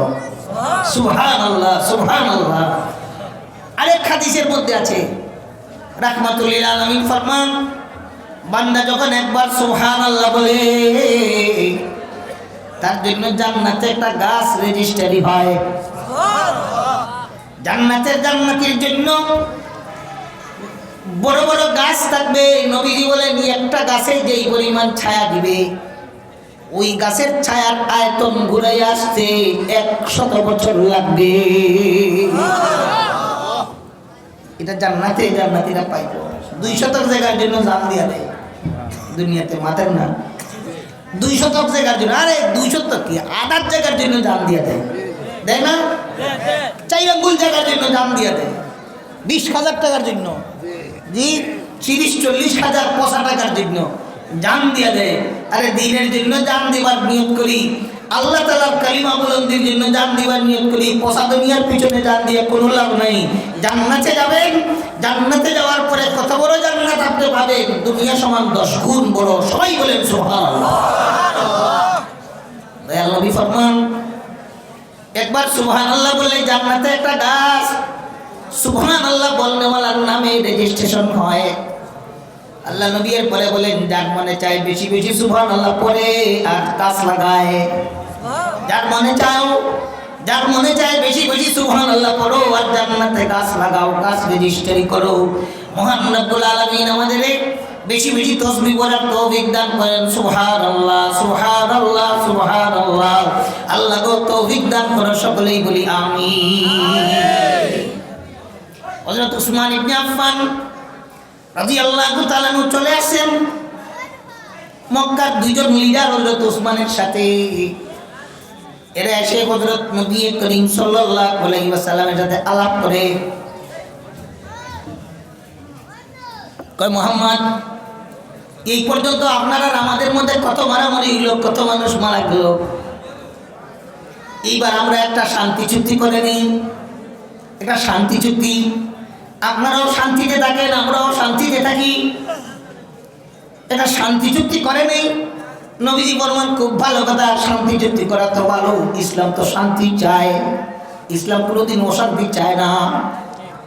সুবহানাল্লাহ, সুবহানাল্লাহ। আরেক হাদিসের মধ্যে আছে রাহমাতুল লিল আলামিন ফরমান, বান্দা যখন একবার সুবহানাল্লাহ বলে তার জন্য জান্নাতে একটা গাছ রেজিস্ট্রি হয়। জান্নাতের জন্য বড় বড় গাছ থাকবে। নবীজি বলেন একটা গাছে যেই পরিমাণ ছায়া দিবে, ওই গাছের ছায়ার আয়তন ঘুরে আসতে 100 বছর লাগবে। এটা জান্নাতীরা পাইতো। 200 জায়গার জন্য জান দিয়া দেয় দুনিয়াতে, মাথার না 200 জায়গার জন্য। আরে 200 কি, আধার জায়গার জন্য জান দিয়া দেয়, দেয় না? 4 আঙ্গুল জায়গার জন্য জান দিয়া দেয়। 20,000 টাকার জন্য, জি 30-40 হাজার পয়সা টাকার জন্য জান দিয়া দেয়। আরে দিনের জন্য জান দিবার নিয়ত করি, আল্লাহ তাআলার কালিমা বুলন্দির জন্য জান দিবার নিয়ত করি। পয়সা দুনিয়ার পিছনে জান দিয়ে কোনো লাভ নাই। জান্নাতে যাবেন, জান্নাতে যাওয়ার পরে কত বড় জান্নাত আপনি পাবেন, দুনিয়া সমান 10 গুণ বড়। সবাই বলেন সুবহানাল্লাহ। দয়াল নবী ফরমান, একবার সুবহানাল্লাহ বলে জান্নাতে একটা গাছ সুবহানাল্লাহ বলনেওয়ালার নামে রেজিস্ট্রেশন হয়। আল্লাহ নবী এর পরে বলেন, যার মনে চায় বেশি বেশি সুবহানাল্লাহ পড়ে আর গাছ লাগায়। যার মনে চায় বেশি বেশি সুবহানাল্লাহ পড়ো আর জান্নাতে গাছ লাগাও, গাছ রেজিস্ট্রি করো। মহান রব্বুল আলামিন আমাদের বেশি বেশি তাসবিহ পড়ার তৌফিক দান করেন। সুবহানাল্লাহ, সুবহানাল্লাহ, সুবহানাল্লাহ। আল্লাহ গো তৌফিক দান করো, সকলেই বলি আমিন। হযরত উসমান ইবনে আফফান রাদিয়াল্লাহু তাআলা চলে আসেন। মক্কার 2 জন লিডার হযরত উসমানের সাথে, এরা এসে হযরত নবী করিম সাল্লাল্লাহু আলাইহি ওয়াসাল্লামের সাথে আলাপ করে, কয় মুহাম্মদ, এই পর্যন্ত আপনারা আমাদের মধ্যে কত মারামারি হলো, কত মানুষ মারা গেল, এইবার আমরা একটা শান্তি চুক্তি করে নিই। একটা শান্তি চুক্তি, আপনারাও শান্তিতে থাকেন, আমরাও শান্তিতে থাকি। এটা শান্তি চুক্তি করে নেই। নবীজি বললেন খুব ভালো কথা, শান্তি চুক্তি করা তো ভালো, ইসলাম তো শান্তি চায়। ইসলাম কোনোদিন অশান্তি চায় না।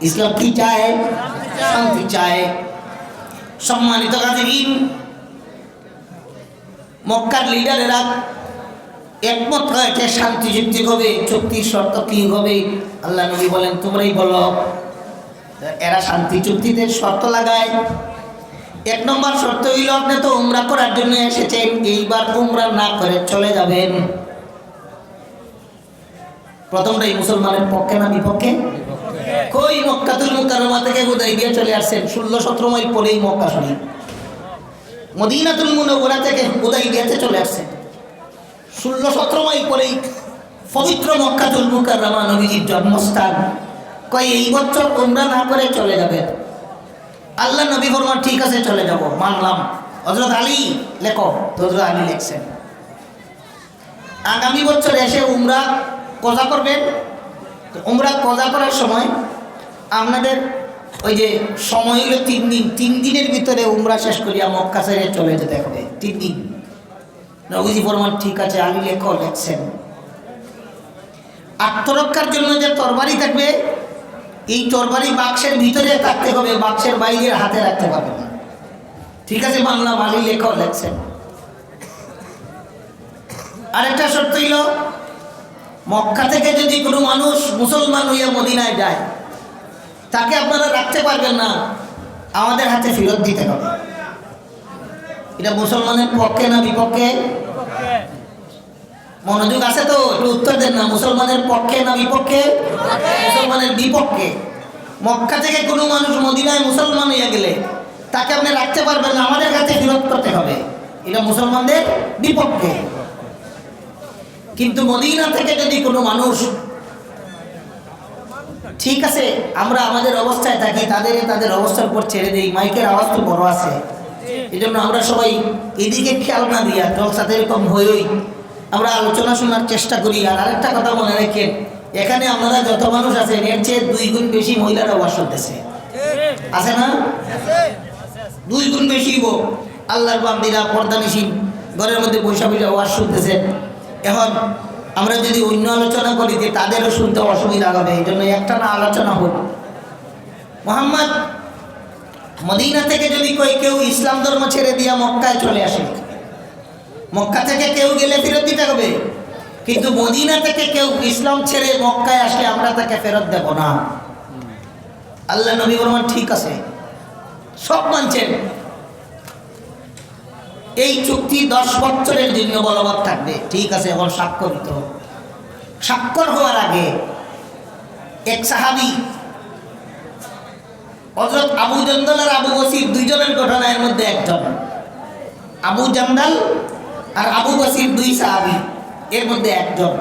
ইসলাম কি চায়? শান্তি চায়। সম্মানিত হাজিরিন, মক্কার লিডারেরা একমত হয়েছে শান্তি চুক্তি হবে। চুক্তির শর্ত কি হবে? আল্লাহ নবী বলেন তোমরাই বলো। এরা শান্তি চুক্তিতে শর্ত লাগায়। এক নম্বর শর্ত হইল আপনি তো উমরা করার জন্য এসেছেন, এইবার উমরা না করে চলে যাবেন। প্রথমটাই মুসলমানের পক্ষে না বিপক্ষে? কই মক্কাতুল মুকাররমা থেকে হুদাইবিয়া চলে আসছেন 16-17 মাইল পরেই মক্কা শরীফ। মদিনাতুল মুনাওয়ারা থেকে হুদাইবিয়াতে চলে আসছেন 16-17 মাইল পরেই পবিত্র মক্কাতুল মুকাররমা, নবীজির জন্মস্থান। কই এই বছর উমরা না করে চলে যাবেন। আল্লাহ নবী ফরমান ঠিক আছে চলে যাব, মানলাম। হযরত আলী লেখো, হযরত আলী লিখছেন আগামী বছর এসে উমরা কজা করবেন। উমরা কজা করার সময় আপনাদের ওই যে সময় হলো 3 দিন, 3 দিনের ভিতরে উমরা শেষ করিয়া মক্কা ছেড়ে চলে যেতে হবে। 3 দিন। নবীজি ফরমান ঠিক আছে, আলী লেখো, লিখছেন। আত্মরক্ষার জন্য যে তরবারি থাকবে, এই তরবারি বাক্সের ভিতরে থাকতে হবে, বাক্সের বাইরে হাতে রাখতে পারবেন না। ঠিক আছে মানলাম, আলী লেখো, লিখছেন। আরেকটা শর্ত হইল মক্কা থেকে যদি কোনো মানুষ মুসলমান হইয়া মদিনায় যায়, তাকে আপনারা রাখতে পারবেন না, আমাদের হাতে ফেরত দিতে হবে। এটা মুসলমানের পক্ষে না বিপক্ষে? মনোযোগ আছে তো? একটু উত্তর দেন না। মুসলমানের পক্ষে না বিপক্ষে? মুসলমানের বিপক্ষে। মক্কা থেকে কোনো মানুষ মদিনায় মুসলমান হইয়া গেলে তাকে আপনি রাখতে পারবেন না, আমাদের কাছে ফেরত করতে হবে। এটা মুসলমানদের বিপক্ষে। কিন্তু মদিনা থেকে যদি কোনো মানুষ, ঠিক আছে আমরা আমাদের অবস্থায় থাকি, তাদের অবস্থার উপর ছেড়ে দিই, মাইকের আওয়াজ তো বড় আছে, এই জন্য আমরা সবাই এদিকে খেয়াল না দিয়া জলসাতে এরকম হইই আমরা আলোচনা শোনার চেষ্টা করি। আর আরেকটা কথা মনে রেখেন, এখানে আপনারা যত মানুষ আছেন এর চেয়ে 2 গুণ বেশি মহিলারা ওয়াজ শুনতেছে, আছে না? 2 গুণ বেশি আল্লাহর বান্দিরা পর্দানিসীন ঘরের মধ্যে বৈশা ওয়াজ শুনতেছে। এখন আমরা যদি অন্য আলোচনা করি যে তাদেরও শুনতে অসুবিধা হবে, এই জন্য একটা না আলোচনা হোক। মুহাম্মদ মদিনা থেকে যদি কেউ ইসলাম ধর্ম ছেড়ে দিয়া মক্কায় চলে আসে, মক্কা থেকে কেউ গেলে ফেরত দিতে হবে। কিন্তু মদিনা থেকে কেউ ইসলাম ছেড়ে মক্কায় আসলে আমরা তাকে ফেরত দেব না। আল্লাহ নবী বলেন ঠিক আছে, সব মানছেন। এই চুক্তি 10 বছরের জন্য বলবৎ থাকবে। ঠিক আছে, এখন স্বাক্ষরিত। স্বাক্ষর হওয়ার আগে এক সাহাবী হযরত আবু জান্দাল আর আবু বসির 2 জনের ঘটনা, এর মধ্যে একজন আবু জান্দাল আর আবু বসির 2 সাহাবী, এর মধ্যে একজন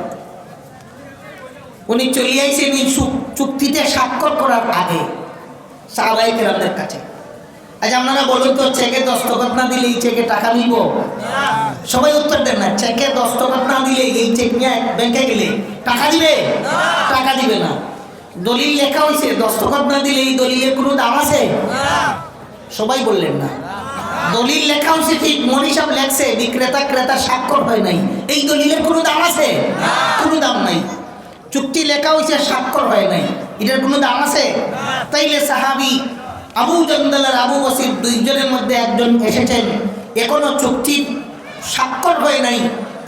উনি চলে আইছেন এই চুক্তিতে স্বাক্ষর করার আগে সাহাবায়ে কেরামদের কাছে। আজ আপনারা বলুন তো, চেকে দস্তখত না দিলে এই চেকে টাকা নিব? সবাই উত্তর দেন না। চেকে দস্তখত না দিলে এই চেক নিয়ে ব্যাংকে গেলে টাকা দিবে? টাকা দিবে না। দলিল লেখা হয়েছে, দস্তখত না দিলে এই দলিলের কোনো দাম আছে? সবাই বললেন না। দলিল লেখা হয়েছে ঠিক, মনি সাহেব লেখছে, বিক্রেতা ক্রেতা স্বাক্ষর হয় নাই, এই দলিলের কোনো দাম আছে? কোনো দাম নাই। চুক্তি লেখা হয়েছে, স্বাক্ষর হয় নাই, এটার কোনো দাম আছে? তাইলে সাহাবী আবু জান্দাল আর আবু বসির 2 জনের মধ্যে একজন এসেছেন, এখনো চুক্তির স্বাক্ষর হয় নাই।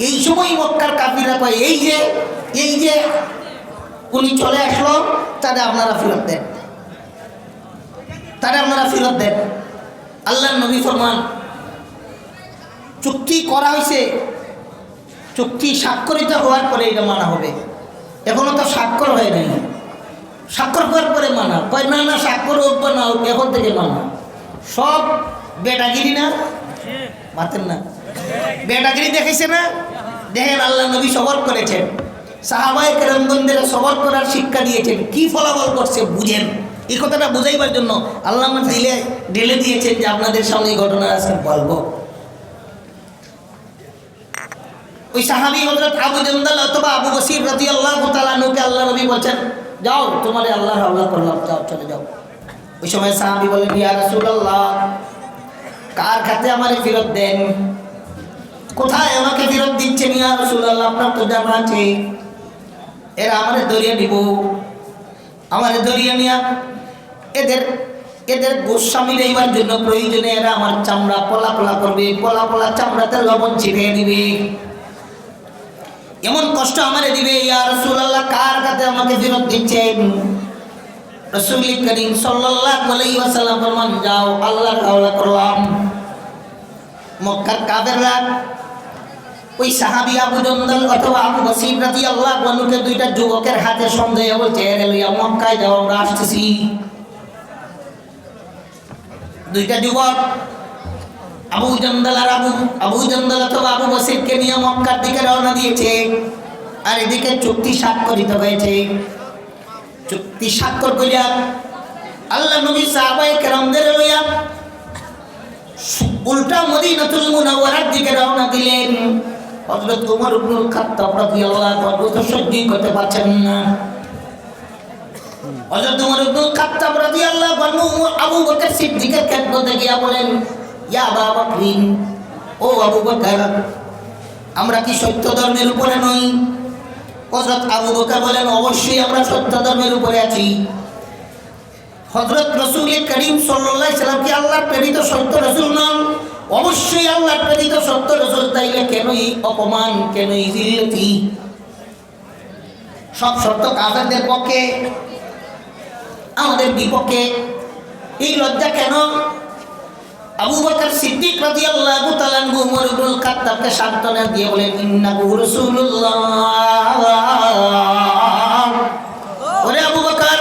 এই সময় মক্কার কাফিররা কয় এই যে উনি চলে আসলো, তারা আপনারা ফেরত দেন, আল্লাহর নবী ফরমান চুক্তি করা হয়েছে, চুক্তি স্বাক্ষরিত হওয়ার পরে এটা মানা হবে। এখনো তো স্বাক্ষর হয় নাই, স্বাক্ষর করার পরে মানা। কয় না না, স্বাক্ষর হোক বা না হোক, এখন থেকে মানা। সব বেটাগিরি না? মাতেন না, বেটাগিরি দেখাইছে না? দেখেন আল্লাহ নবী সবর করেছেন, সাহাবায়ে কেরামগণদের সবর করার শিক্ষা দিয়েছেন। কি ফলাফল করছে বুঝেন। এই কথাটা বুঝাইবার জন্য আল্লাহ আমার ঢেলে দিয়েছেন যে আপনাদের সামনে এই ঘটনা আজকে বলবো। ওই সাহাবী হযরত আবু জান্দাল অথবা আবু বসির রাদিয়াল্লাহু তাআলা আনহুকে আল্লাহ নবী বলেন, যাও তোমারে আল্লাহর হাওলা করলাম, যাও চলে যাও। ওই সময় সাহাবী বলেন, ইয়া রাসূলুল্লাহ, কার খাতে আমারে ফেরত দেন? কোথায় আমাকে ফেরত দিচ্ছেন ইয়া রাসূলুল্লাহ? আপনার তো জানা আছে এরা আমারে দরিয়া দিব, আমারে দরিয়া নিয়া এদের এদের গোস্বা মিলাইবার জন্য প্রয়োজনে এরা আমার চামড়া পলা পলা করবে, পলা পলা চামড়াতে লবণ ছিটিয়ে দিবে, এমন কষ্ট আমারে দিবে। ইয়া রাসূলুল্লাহ, কার কাছে আমাকে ফেরত দিচ্ছেন? রাসূল করিম সাল্লাল্লাহু আলাইহি ওয়াসাল্লাম ফরমান, যাও আল্লাহর কাওলা করলাম। মক্কার কাফেররা ওই সাহাবী আবু জন্দল অথবা আবু বসির রাদিয়াল্লাহু আনহুকে দুইটা যুবকের হাতে সন্দেহ বলছে, এরে লইয়া মক্কায় যাও, আমরা আসতেছি। দুইটা যুবক আবু জন্দল আর আবু জন্দল অথবা আবু বসিরকে নিয়ে মক্কার দিকে রওনা দিয়েছে। আর এদিকে চুক্তি স্বাক্ষরিত হয়েছে। চুক্তি স্বাক্ষর করিয়া আল্লাহ নবী সাহাবায়ে কেরামদের লইয়া উল্টা মদিনাতুল মুনাওয়ারার দিকে রওনা দিলেন। হযরত ওমর ইবনুল খাত্তাব রাদিয়াল্লাহু আনহু তো সহ্য করতে পারছেন না। হযরত ওমর ইবনুল খাত্তাব রাদিয়াল্লাহু আনহু আবু বকর সিদ্দিকের খেদমতে গিয়া বলেন, ইয়া আবা বকরিন, ও আবু বকর, আমরা কি সত্য ধর্মের উপরে নই? হযরত আবু বকর বলেন, অবশ্যই আমরা সত্য ধর্মের উপরে আছি। হযরত রাসূল করিম সাল্লাল্লাহু আলাইহি সাল্লাম কি আল্লাহর প্রেরিত সত্য রাসূল নন? অবশ্যই আল্লাহর প্রেরিত সত্য রাসূল। তাইলে কেনই অপমান, কেনই জিল্লতি? সব সত্য কাফেরদের পক্ষে, আমাদের বিপক্ষে, এই লজ্জা কেন? আবু বকর সিদ্দিক রাদিয়াল্লাহু তাআলা আনহু ওমর ইবনুল খাত্তাবকে সান্ত্বনা দিয়ে বলেন, ইন্নাহু রাসূলুল্লাহ, ওরে আবু বকর,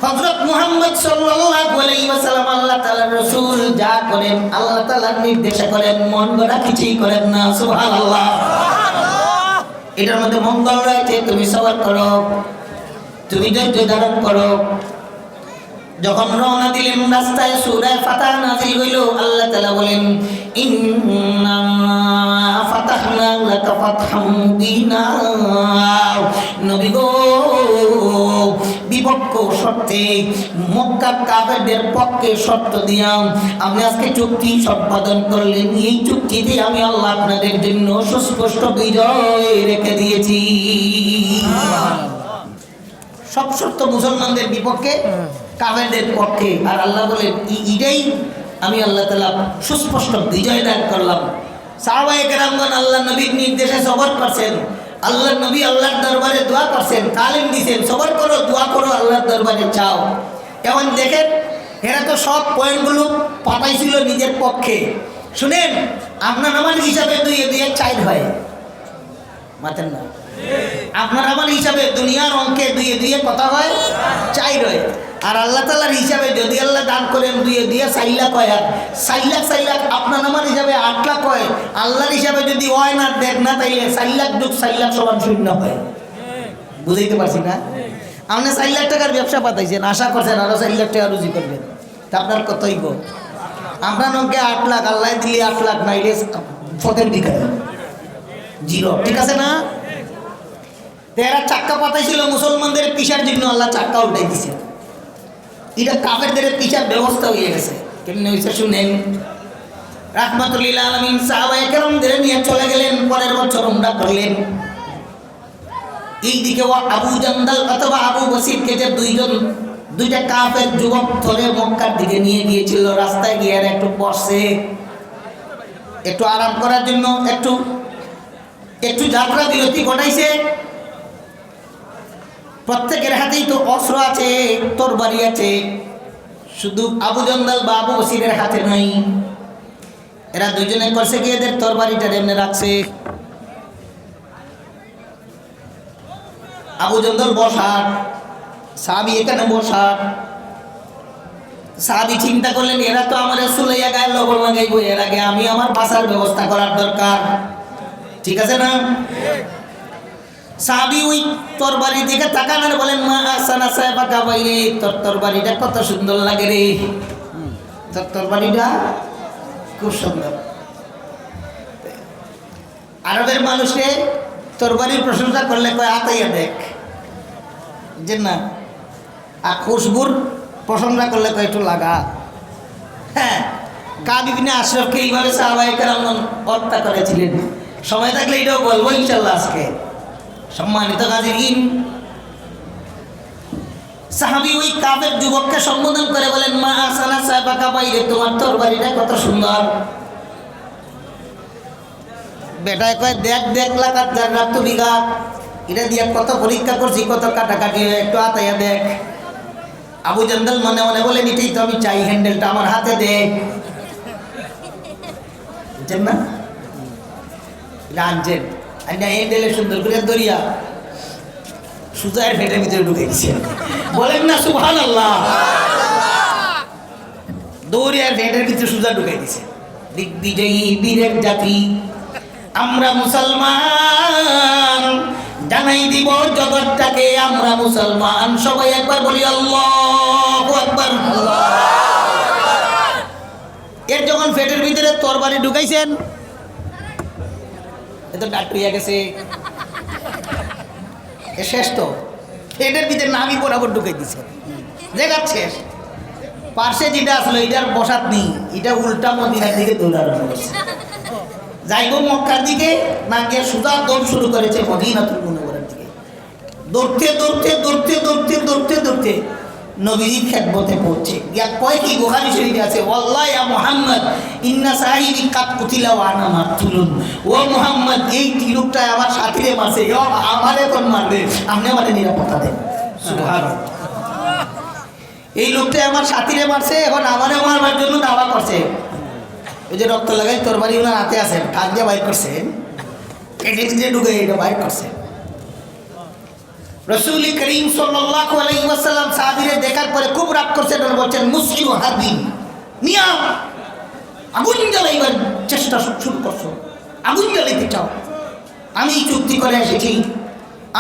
হযরত মুহাম্মদ সাল্লাল্লাহু আলাইহি ওয়াসাল্লাম আল্লাহ তাআলার রাসূল, যা করেন আল্লাহ তাআলার নির্দেশে করেন, মন গড়া কিছুই করেন না। সুবহানাল্লাহ। এটার মধ্যে মঙ্গল রয়েছে। তুমি সবর করো, তুমি ধৈর্য ধারণ করো। যখন রওনা দিলেন রাস্তায় সূরা ফাতিহা নাযিল হইল। আল্লাহ তাআলা বলেন, ইন্না ফাতাহনা লাকা ফাতহাম মুবিনা। নবী গো, বিপক্ষ শর্তে মক্কা কাফেরদের পক্ষে শর্ত দিয়াম আপনি আজকে চুক্তি সম্পাদন করলেন। এই চুক্তিতে আমি আল্লাহ আপনাদের জন্য সুস্পষ্ট বিজয় রেখে দিয়েছি। সব শর্ত মুসলমানদের বিপক্ষে, কাফেরদের পক্ষে। আর আল্লাহ বলেন, এটাই আমি আল্লাহ তাআলা সুস্পষ্ট বিজয় দান করলাম। সাহাবায়ে কেরামগণ আল্লাহ নবীর নির্দেশে সবর করছেন। আল্লাহ নবী আল্লাহর দরবারে দোয়া করছেন, তালিম দিয়েছেন, সবর করো, দোয়া করো, আল্লাহর দরবারে চাও। এখন দেখেন, এরা তো সব পয়েন্টগুলো পাঠাইছিল নিজের পক্ষে। শুনেন, আপনার আমার হিসাবে 2 এ 2 4 হয়, মাতেন না? আপনার আমার হিসাবে দুনিয়ার অঙ্কে 2 এ 2 কথা হয়, 4 হয়। আর আল্লাহ তাআলার হিসাবে যদি আল্লাহ দান করেন 2 এ 2 4 লাখ হয়। আর 4 লাখ আপনার আমার হিসাবে 8 লাখ হয়। আল্লাহর হিসাবে যদি হয় না, দেখ না, তাইলে 4 লাখ যোগ 4 লাখ সমান 0 হয়। বুঝাইতে পারছি না? আপনি 4 লাখ টাকার ব্যবসা পাতাইছেন, আশা করছেন আরো 4 লাখ টাকা রুজি করবেন, তা আপনার কতই গো? আপনার অঙ্কে 8 লাখ, আল্লাহ দিলে 8 লাখ, নাইলে ফতের দিকে 0। ঠিক আছে না? এরা চাক্কা পাতাইছিল মুসলমানদের পিছার জন্য, আল্লাহ চাক্কা উল্টাই দিছে। এটা কাফেরদের পিছার ব্যবস্থা হয়ে গেছে। কেমনে হয়েছে শুনেন। রাহমাতুল লিল আলামিন সাহাবায়ে কেরামদের নিয়ে চলে গেলেন। পরের বছর উমরা করলেন। এইদিকে আবু জন্দল অথবা আবু বসিরকে যে দুইটা কাফের যুবক ধরে মক্কার দিকে নিয়ে গিয়েছিল, রাস্তায় গিয়ে আর একটু বসে, একটু আরাম করার জন্য একটু যাত্রা বিরতি ঘটাইছে। প্রত্যেকের হাতেই তো অস্ত্র আছে, তরবারি আছে, শুধু আবু জন্দল বা আবু বসিরের হাতে নাই। এরা দুজনে করছে কি, এদের তরবারিটা এমনি রাখছে। আবু জন্দল বসার, সাহাবী এখানে বসার। সাহাবী চিন্তা করলেন, এরা তো আমার সুলাইয়া গায়ে লবণ লাগাইবো, এর আগে আমি আমার বাসার ব্যবস্থা করার দরকার। ঠিক আছে না? সাহাবী ওই তরবারির দিকে তাকান আর বলেন, মা আসানা সাহেবাকা বাইরে, তোর তরবারিটা কত সুন্দর লাগে রে, তোর তরবারিটা খুব সুন্দর। আরবের মানুষে তরবারির প্রশংসা করলে কয় আতাইয়া দেখ, যে না, আর খুশবুর প্রশংসা করলে তো একটু লাগা। হ্যাঁ, কাব ইবনে আশরাফকে এইভাবে সাহাবায়ে কেরাম হত্যা করেছিলেন। সময় থাকলে এটাও বলবো ইনশাল্লাহ আজকে। সম্মানিত হাজিরিন, সাহাবী ওই কাবের যুবককে সম্বোধন করে বলেন, মা আসানা সাহেবাকা বাইরে, তোমার তরবারিটা কত সুন্দর। বেটায় কয়, দেখ দেখ লাগাত জান্নাত তুলি গা, এটা দিয়ে কত পরীক্ষা করছি, কত কাটাকাটি, একটু আতাইয়া দেখ। আবু জান্দাল মনে মনে বলেন, এটাই তো আমি চাই, হ্যান্ডেলটা আমার হাতে দে। বুঝছেন না, এটা আনছেন, হ্যান্ডেলে সুন্দর করে দরিয়া সুজায়ের ফেটের ভিতরে ঢুকে গেছে। বলেন না সুবহানাল্লাহ। দরিয়ার ফেটের ভিতরে সুজা ঢুকে দিছে। দিগ্বিজয়ী বীরের জাতি আমরা মুসলমান, জানাই দিব জগৎটাকে আমরা মুসলমান। সবাই একবার বলি আল্লাহু আকবার। এর যখন ফেটের ভিতরে তরবারি ঢুকাইছেন, এ তো ডাক্তার হয়ে গেছে, এ শেষ তো। ফেটের ভিতরে নামি বরাবর ঢুকাই দিছে, জায়গার শেষ। পার্শ্বে যেটা আসলো এটার বসাত নেই, এটা উল্টা মদিনার দিকে দৌড়ানো করছে। যাইব মক্কার দিকে না গিয়ে সুজা দৌড় শুরু করেছে মদিনাতুল মুনাওয়ারার দিকে। দৌড়তে দৌড়তে দৌড়তে দৌড়তে দৌড়তে দৌড়তে নবীজির খেদমতে পৌঁছে গিয়া কয় কি, বুখারী শরীফে আছে, ওয়াল্লাহি ইয়া মুহাম্মদ ইন্না সাহিবি কাদ কুতিলা ওয়া আনা মাকতুলুন। ও মুহাম্মদ, এই লোকটা আমার সাথীরে মারছে, আমারে কোন মারবে, আপনি আমারে নিরাপত্তা দেন। সুবহানাল্লাহ। এই লোকটা আমার সাথীরে মারছে, এখন আমারে মারবার জন্য দাওয়া করছে। ওই যে রক্ত লাগাই তরবারি ওনার হাতে আছে, ঠাক দিয়ে বাইর করছেন, এটি দিয়ে ঢুকে এটা বাইর করছে। রাসূল করিম সাল্লাল্লাহু আলাইহি ওয়াসাল্লাম সাহাবীরে দেখার পরে খুব রাগ করছেন, বলছেন, মুসলিম হাবিব মিয়া, আগুন জ্বালাইবার চেষ্টা শুরু করছো, আগুন জ্বালাইতে চাও। আমি চুক্তি করে এসেছি,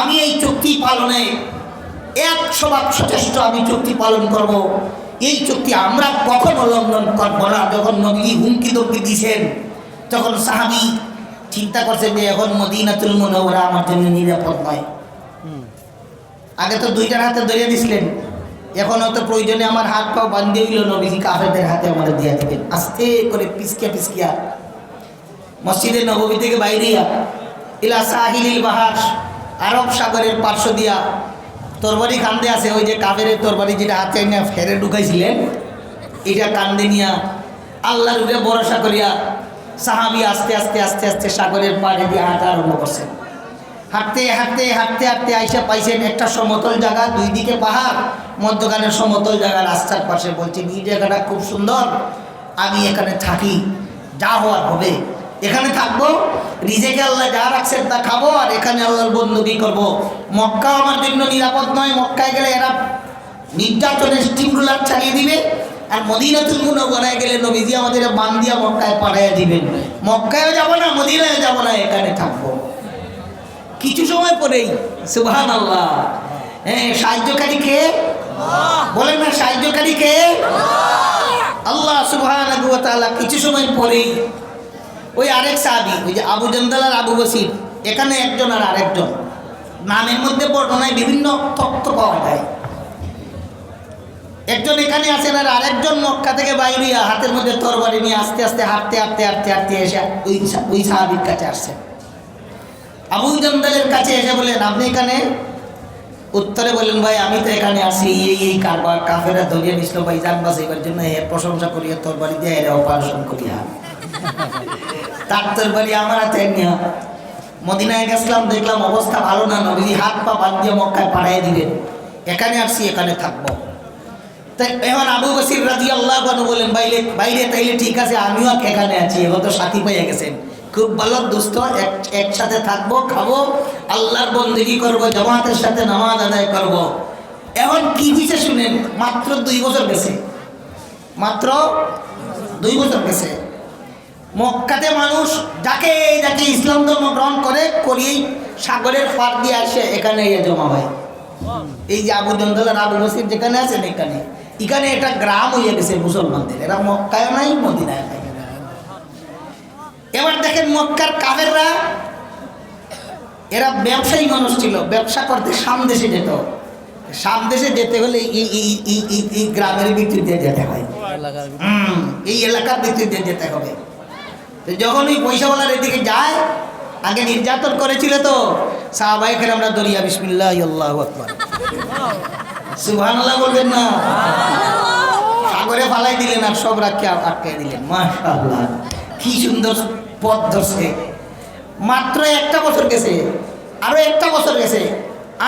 আমি এই চুক্তি পালনে 100 সচেষ্ট, আমি চুক্তি পালন করব। এই চুক্তি আমরা কখনো লঙ্ঘন করবো না। যখন নবী হুমকি দমকি দিয়েছেন, তখন সাহাবী চিন্তা করছেন যে এখন মদিনাতুল মুনাওয়ারা আমার জন্য নিরাপদ নয়। আগে তো দুইটার হাতে ধরিয়ে দিছিলেন, এখন হয়তো প্রয়োজনে আমার হাত পাও বান্ধিয়ে দিল, নবীজি কাফেরদের হাতে আমার দিয়ে দেবেন। আস্তে করে পিসকিয়া পিসকিয়া মসজিদে নববী থেকে বাইরিয়া ইলা সাহিলিল বাহার, আরব সাগরের পার্শ্ব দিয়া তরবারি কান্দে আছে। ওই যে কাফেরের তরবারি যেটা হাতে নিয়ে ফেরে ঢুকাইছিলেন, এটা কান্দে নিয়া আল্লাহর উপরে ভরসা করিয়া সাহাবী আস্তে আস্তে আস্তে আস্তে সাগরের পাড়ে দিয়ে হাঁটা আরম্ভ করছেন। হাঁটতে হাঁটতে হাঁটতে হাঁটতে আইসা পাইছেন একটা সমতল জায়গা, দুই দিকে পাহাড়, মধ্যখানে সমতল জায়গা, রাস্তার পাশে। বলছেন, এই জায়গাটা খুব সুন্দর, আমি এখানে থাকি, যা হওয়ার হবে এখানে থাকবো, রিজেকে আল্লাহ যা রাখছেন তা খাবো, আর এখানে আল্লাহর বন্দী করবো। মক্কা আমার জন্য নিরাপদ নয়, মক্কায় গেলে এরা নির্যাতনের স্টিমরুলার চালিয়ে দিবে, আর মদিনাতুল মুনাওয়ারায় গেলে নবীজি আমাদের বান্দিয়া মক্কায় পাঠাইয়া দিবেন। মক্কায়ও যাব না, মদিনায় যাব না, এখানে থাকবো। কিছু সময় পরেই সুবহানাল্লাহ, হ্যাঁ, সাহায্যকারী কে বলেন না, সাহায্যকারী কে? আল্লাহ সুবহানাহু ওয়া তাআলা। কিছু সময় পরেই ওই আরেক সাহাবী, ওই যে আবু জান্দাল আর আবু বসির, এখানে একজন আর আরেকজন, নামের মধ্যে বর্ণনায় বিভিন্ন তথ্য পাওয়া যায়। একজন এখানে আছেন, আর আরেকজন মক্কা থেকে বাইরিয়া হাতের মধ্যে তরবারি নিয়ে আস্তে আস্তে হাঁটতে হাঁটতে হাঁটতে হাঁটতে এসে ওই সাহাবীর কাছে আসছেন। আবু জান্দালের কাছে এসে বললেন, আপনি এখানে? উত্তরে বললেন, ভাই আমি তো এখানে আসি, এই কারবার, কাফেরা ধরিয়ে নিছিল ভাই জান বাঁচাইবার জন্য, এর প্রশংসা করিয়া তরবারি দিয়ে এরা অপারেশন করিয়া তার তরবারি আমার হাতে নিয়া মদিনায় গেছিলাম, দেখলাম অবস্থা ভালো না, নবীজি হাত পা বাদ দিয়ে মক্কায় পাঠাইয়া দিবেন, এখানে আসছি, এখানে থাকবো। তাই এখন আবু বসির রাদিয়াল্লাহু আনহু বলেন, বাইরে তাইলে ঠিক আছে, আমিও এখানে আছি, এখন তো সাথী পেয়ে গেছেন, খুব ভালো দোস্ত, একসাথে থাকবো, খাবো, আল্লাহর বন্দেগী করবো, জামাতের সাথে নামাজ আদায় করব। এখন কি হয়েছে শুনেন, মাত্র 2 বছর গেছে, মাত্র 2 বছর গেছে। মক্কাতে মানুষ যাকে যাকে ইসলাম ধর্ম গ্রহণ করিয়েই সাগরের পার দিয়ে আসে এখানে জমা হয়। এই যে আবু জান্দাল আর আবু বসির যেখানে আছেন, এখানে একটা গ্রাম হয়ে গেছে মুসলমানদের, এরা মক্কায় নাই, মদিনায় নাই। এবার দেখেন মক্কার কাফেররা, এরা ব্যবসায়ী মানুষ ছিল, ব্যবসা করতে সামদেশে যেত, সামদেশে যেতে হলে এই গ্রামের ভিতর দিয়ে যেতে হয়, এই এলাকার ভিতর দিয়ে যেতে হবে। যখন ওই পয়সাওয়ালার এদিকে যায়, আগে নির্যাতন করেছিল তো সাহাবায়ে কেরামরা দরিয়া বিসমিল্লাহ আল্লাহু আকবার সুবহানাল্লাহ বলবেন না, সাগরে ফালাই দিলেন আর সব রাখকে আটকে দিলেন। মাশাআল্লাহ, কি সুন্দর পথ ধরছে। মাত্র একটা বছর গেছে, আরো একটা বছর গেছে,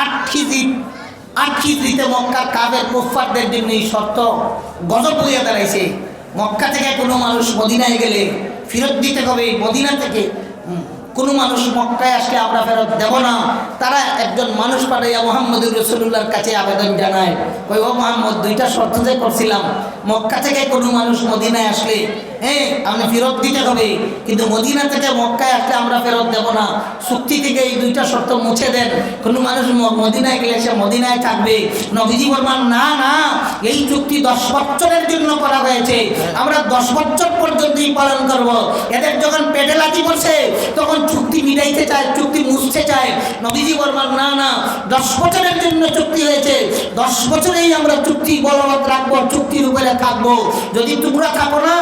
8 হিজরিতে মক্কার কাফের কুফফারদের জন্য এই শর্ত গজব হইয়া দাঁড়াইছে। মক্কা থেকে কোনো মানুষ মদিনায় গেলে ফেরত দিতে হবে, মদিনা থেকে কোনো মানুষ মক্কায় আসলে আমরা ফেরত দেব না। তারা একজন মানুষ পাঠাইয়া মুহাম্মদুর রাসূলুল্লাহর কাছে আবেদন জানায়, ওই ও মুহাম্মদ, 2টা শর্ত যে করছিলাম, মক্কা থেকে কোনো মানুষ মদিনায় আসলে আপনি ফেরত দিতে হবে, কিন্তু মদিনা থেকে মক্কায় আসলে আমরা ফেরত দেব না। চুক্তি থেকে এই 2টা শর্ত মুছে দেন। কোনো মানুষ মদিনায় গেলে সে মদিনায় থাকবে। নবীজি বললেন, না না, এই চুক্তি 10 বছরের জন্য করা হয়েছে, আমরা 10 বছর পর্যন্তই পালন করব। এদের যখন পেটে লাথি পড়ছে তখন চুক্তি মিটাইতে চায়, চুক্তি মুছতে চায়। নবীজি বললেন, না না, 10 বছরের জন্য চুক্তি হয়েছে, 10 বছরেই আমরা চুক্তি বলবৎ রাখবো, চুক্তির উপরে থাকবো। যদি তোমরা থাকো না,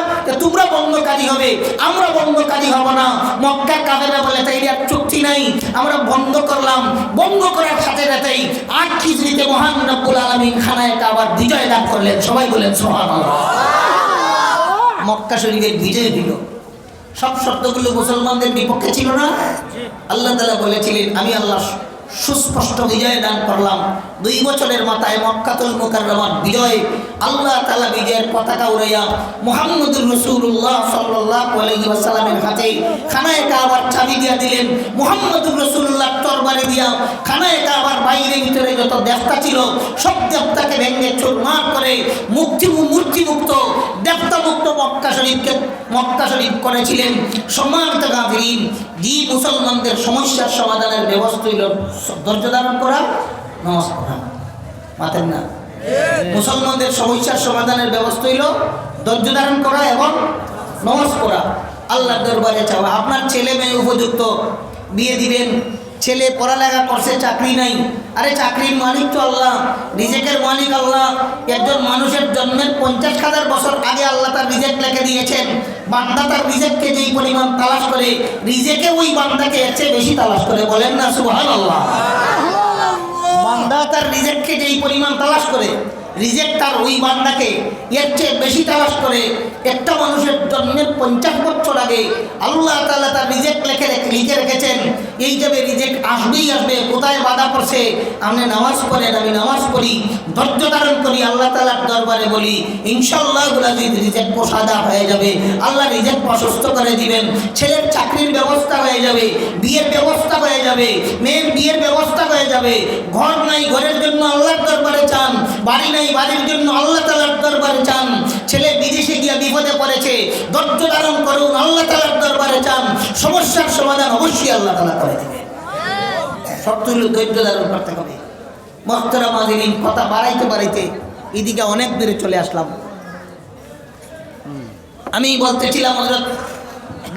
তোমরা বন্ধকারী হবে, আমরা বন্ধকারী হব না। মক্কার কাফেররা বলে, তাই আর চুক্তি নাই, আমরা বন্ধ করলাম। বন্ধ করার সাথে সাথেই 8 হিজরিতে মহান রব্বুল আলামিন খানায়ে কাবার বিজয় লাভ করলেন। সবাই বলেন সুবহানাল্লাহ। মক্কা শরীফের বিজয় দিল। সব শর্তগুলো মুসলমানদের বিপক্ষে ছিল না। আল্লাহ তাআলা বলেছিলেন, আমি আল্লাহ সুস্পষ্ট বিজয় দান করলাম। 2 বছরের মাথায় মক্কাতুল মুকাররমার বিজয়, আল্লাহ তাআলা বিজয়ের পতাকা উড়াইয়া মুহাম্মদুর রাসূলুল্লাহ সাল্লাল্লাহু আলাইহি ওয়াসাল্লামের হাতে খানায়ে কাবার চাবি দিয়া দিলেন। মুহাম্মদুর রাসূলুল্লাহ তরবারি দিয়া খানায়ে কাবার বাইরে ভিতরে যত দেবতা ছিল সব দেবতাকে ভেঙে চুরমার করে মূর্তিমুক্ত দেবতামুক্ত মক্কা শরীফ করেছিলেন। সম্মানিত গাফিরিন, যে মুসলমানদের সমস্যার সমাধানের ব্যবস্থা হইল ধৈর্য ধারণ করা, নামাজ পড়া। মাতেন না, মুসলমানদের সমস্যার সমাধানের ব্যবস্থা হইল ধৈর্য ধারণ করা এবং নামাজ পড়া, আল্লাহর দরবারে চাওয়া। আপনার ছেলে মেয়ে উপযুক্ত, বিয়ে দিবেন, ছেলে পড়ালেখা করছে, চাকরি নাই, আরে চাকরির মালিক তো আল্লাহ, রিজেকের মালিক আল্লাহ। একজন মানুষের জন্মের 50,000 বছর আগে আল্লাহ তার রিজেক লিখে দিয়েছেন। বান্দা তার রিজেককে যেই পরিমাণ তালাশ করে, রিজেকে ওই বান্দাকে এর চেয়ে বেশি তালাশ করে। বলেন না সুবহানাল্লাহ। বান্দা তার রিজেককে যেই পরিমাণ তালাশ করে, রিজেক তার ওই বান্দাকে এর চেয়ে বেশি তালাশ করে। একটা মানুষের জন্মের 50 বছর আগে আল্লাহ তাআলা তার রিজেক লিখে রেখেছেন। এই যাবে রিজেক আসবেই আসবে। কোথায় বাধা পড়ছে? আপনি নামাজ পড়েন, আমি নামাজ পড়ি, ধৈর্য ধারণ করি, আল্লাহ তাআলার দরবারে বলি, ইনশাআল্লাহ রিজেক প্রসাদা হয়ে যাবে, আল্লাহ রিজেক প্রশস্ত করে দিবেন। ছেলের চাকরির ব্যবস্থা হয়ে যাবে, বিয়ের ব্যবস্থা হয়ে যাবে, মেয়ের বিয়ের ব্যবস্থা হয়ে যাবে। ঘর নাই, ঘরের জন্য আল্লাহর দরবারে চান। বাড়ি নাই, বাড়ির জন্য আল্লাহ তাআলার দরবারে চান। ছেলে বিদেশে গিয়ে বিপদে পড়েছে, ধৈর্য ধারণ করুন, আল্লাহ তাআলার দরবারে চান। সমস্যার সমাধান অবশ্যই আল্লাহ তাআলা করে দেবেন। শর্ত হলো ধৈর্য ধারণ করতে হবে। মুহতারাম হাজিরিন, কথা বাড়াইতে এদিকে অনেক দূরে চলে আসলাম। আমি বলতেছিলাম, হযরত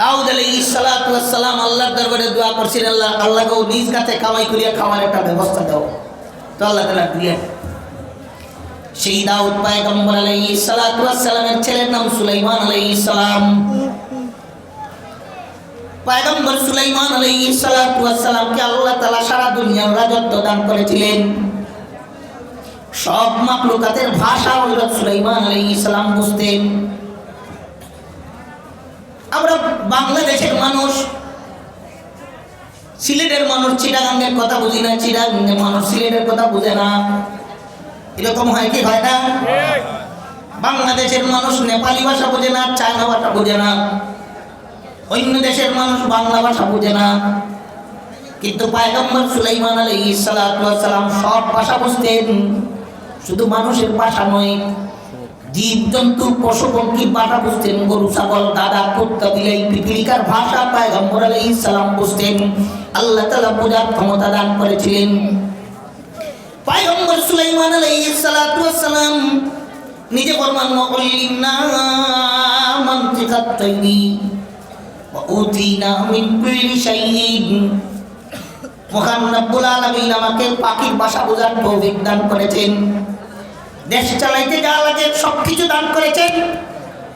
দাউদ আলাইহিস সালাতু ওয়াস সালাম আল্লাহর দরবারে দোয়া করছিলেন, আল্লাহকে নিজ কাছে কামাই করিয়া খাওয়ার একটা ব্যবস্থা দাও। তো আল্লাহ তাআলা দিলেন। সেই দাউদ পয়গম্বর আলাইহিস সালাতু ওয়াস সালামের ছেলের নাম সুলাইমান আলাইহিস সালাম। পয়গম্বর সুলাইমান আলাইহিস সালাতু ওয়াস সালামকে আল্লাহ তাআলা সারা দুনিয়ার রাজত্ব দান করেছিলেন। সব মাখলুকাতের ভাষা হযরত সুলাইমান আলাইহিস সালাম বুঝতেন। আমরা বাংলাদেশের মানুষ, সিলেটের মানুষ চিটাগাঙ্গের কথা বুঝি না, চিটাগাঙ্গের মানুষ সিলেটের কথা বুঝে না। এরকম হয় কি হয় না? বাংলাদেশের মানুষ নেপালি ভাষা বোঝে না, চায়না ভাষা বোঝে না, অন্য দেশের মানুষ বাংলা ভাষা বোঝে না। কিন্তু পয়গম্বর সুলাইমান আলাইহিস সালাতু ওয়াস সালাম সব ভাষা বুঝতেন। শুধু মানুষের ভাষা নয়, জীব জন্তু পশু পক্ষীর ভাষা বুঝতেন। গরু ছাগল গাধা কুত্তা বিলাই পিপিলিকার ভাষা পয়গম্বর আলাইহিস সালাম বুঝতেন। আল্লাহ তাআলা বোঝার ক্ষমতা দান করেছিলেন। পয়গম্বর সুলাইমান আলাইহিস সালাতু ওয়াস সালাম নিজে ফরমান, ওয়াল্লিমনা মানতিকাত তাইরি ওয়া উতিনা মিন কুল্লি শাইইন। মহান রব্বুল আলামিন আমাকে পাখির ভাষা বোঝার তৌফিক দান করেছেন, দেশ চালাইতে যা লাগে সবকিছু দান করেছেন।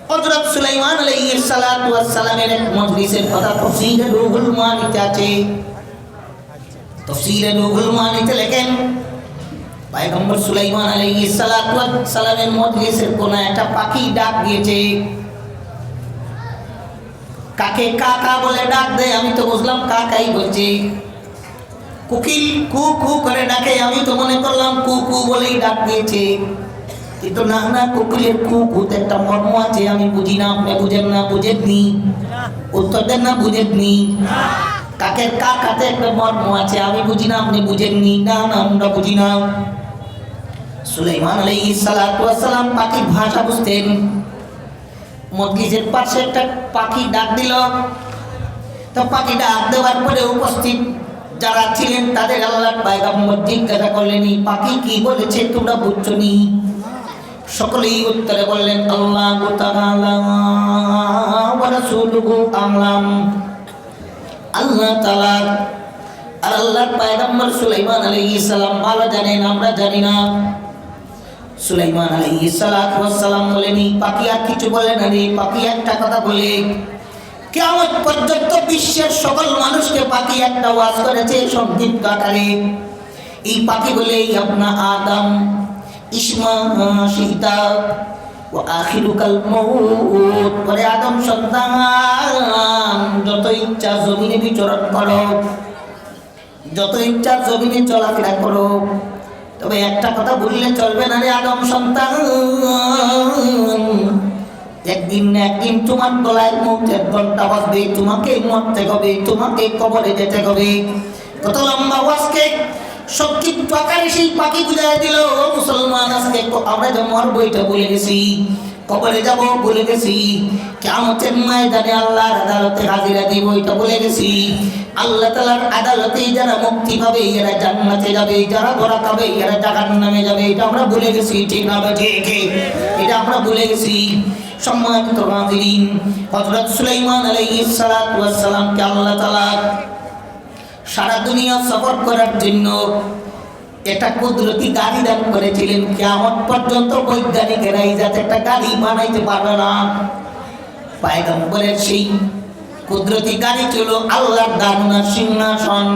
হযরত সুলাইমান আলাইহিস সালাতু ওয়াস সালামের এক মজলিসের কথা তাফসীরে রুহুল মানিতে আছে। তাফসীরে রুহুল মানিতে লেখেন পয়গম্বর সুলাইমান আলাইহিস সালাতু ওয়াস সালামের মজলিসের কোন একটা পাখি ডাক দিয়েছে। কাকে কাকা বলে ডাক দেয়, আমি তো বুঝলাম কাকাই বলছে। কোকিল কু কু করে ডাকে, আমি তো মনে করলাম কু কু বলেই ডাক দিয়েছে। কিন্তু না না, কোকিলের কু কুতে একটা মর্ম আছে, আমি বুঝি না। আপনি বুঝেন না? বুঝেননি? উত্তর দেন না, বুঝেননি? কাকের কাকাতে একটা মর্ম আছে, আমি বুঝি না। আপনি বুঝেননি? না না, আমরা বুঝি না। সুলাইমান আলাইহিস সালাতু ওয়াস সালাম পাখির ভাষা বুঝতেন। মজলিসের পাশে একটা পাখি ডাক দিল। তো পাখি ডাক দেওয়ার পরে উপস্থিত যারা ছিলেন তাদের আল্লাহর পয়গম্বর জিজ্ঞাসা করলেন, পাখি কি বলেছে তোমরা বুঝছো নি? সকলেই উত্তরে বললেন, আল্লাহু তাআলা ওয়া রাসূলুহু আ'লাম। আল্লাহ তাআলা আর আল্লাহর পয়গম্বর সুলাইমান আলাইহিস সালাম ভালো জানেন, আমরা জানি না। সুলাইমান আলাইহিস সালাতু ওয়াস সালাম বলেন, পাখি আর কিছু বলে না রে। পাখি একটা কথা বলে, কিয়ামত পর্যন্ত বিশ্বের সকল মানুষকে পাখি একটা ওয়াজ করেছে সংক্ষিপ্ত আকারে। এই পাখি বলে, ইবনা আদম ইসমা শিতা ওয়া আখিরুকাল মাউত। পরে আদম সন্তান, যত ইচ্ছা জমিনে বিচরণ করো, যত ইচ্ছা জমিনে চলাফেরা করো, তবে একটা কথা বললে চলবে না রে আদম সন্তান, একদিন না একদিন তোমার গলায় মৌতের ঘন্টা বাজবে, তোমাকে মরতে হবে, তোমাকে কবরে যেতে হবে। কত লম্বা ওয়াজকে সংক্ষিপ্ত আকারে সেই পাখি বুঝাই দিল। মুসলমান, আজকে আমরা যে মরবো এটা বলে গেছি, কবরে যাব বলে গেছি, কিয়ামতের ময়দানে আল্লাহর আদালতে হাজিরা দিব এটা বলে গেছি, আল্লাহ তাআলার আদালতে যারা মুক্তি পাবে এরা জান্নাতে যাবে, যারা ধরা খাবে এরা জাহান্নামে যাবে, এটা আমরা বলে গেছি। ঠিক না? ঠিক, এটা আমরা বলে গেছি। সম্মানিত হাজিরিন, হযরত সুলাইমান আলাইহিস সালাতু ওয়াস সালামকে আল্লাহ তাআলা সারা দুনিয়া সফর করার জন্য একটা কুদরতি গাড়ি দান করেছিলেন। কিয়ামত পর্যন্ত বৈজ্ঞানিকেরা এই যাতে একটা গাড়ি বানাইতে পারবে না। পয়গম্বরের সেই কুদরতি গাড়ি ছিল আল্লাহর দারুণা সিংহাসন,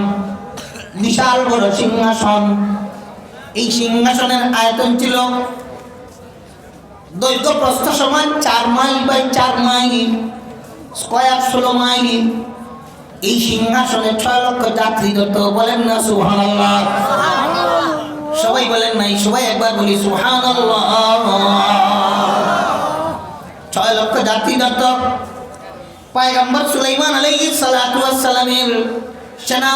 বিশাল বড় সিংহাসন। এই সিংহাসনের আয়তন ছিল দৈর্ঘ্য প্রস্থ সমান 4 mile by 4 mile, square 16 mile. এই সিংহাসনে 6 লক্ষ যাত্রী যত, বলেন না সুবহানাল্লাহ? সবাই বলেন নাই? সবাই একবার বলি সুবহানাল্লাহ। 6 লক্ষ যাত্রী যত। পয়গম্বর সুলাইমান আলাইহিস সালাতু ওয়াস সালামের সেনা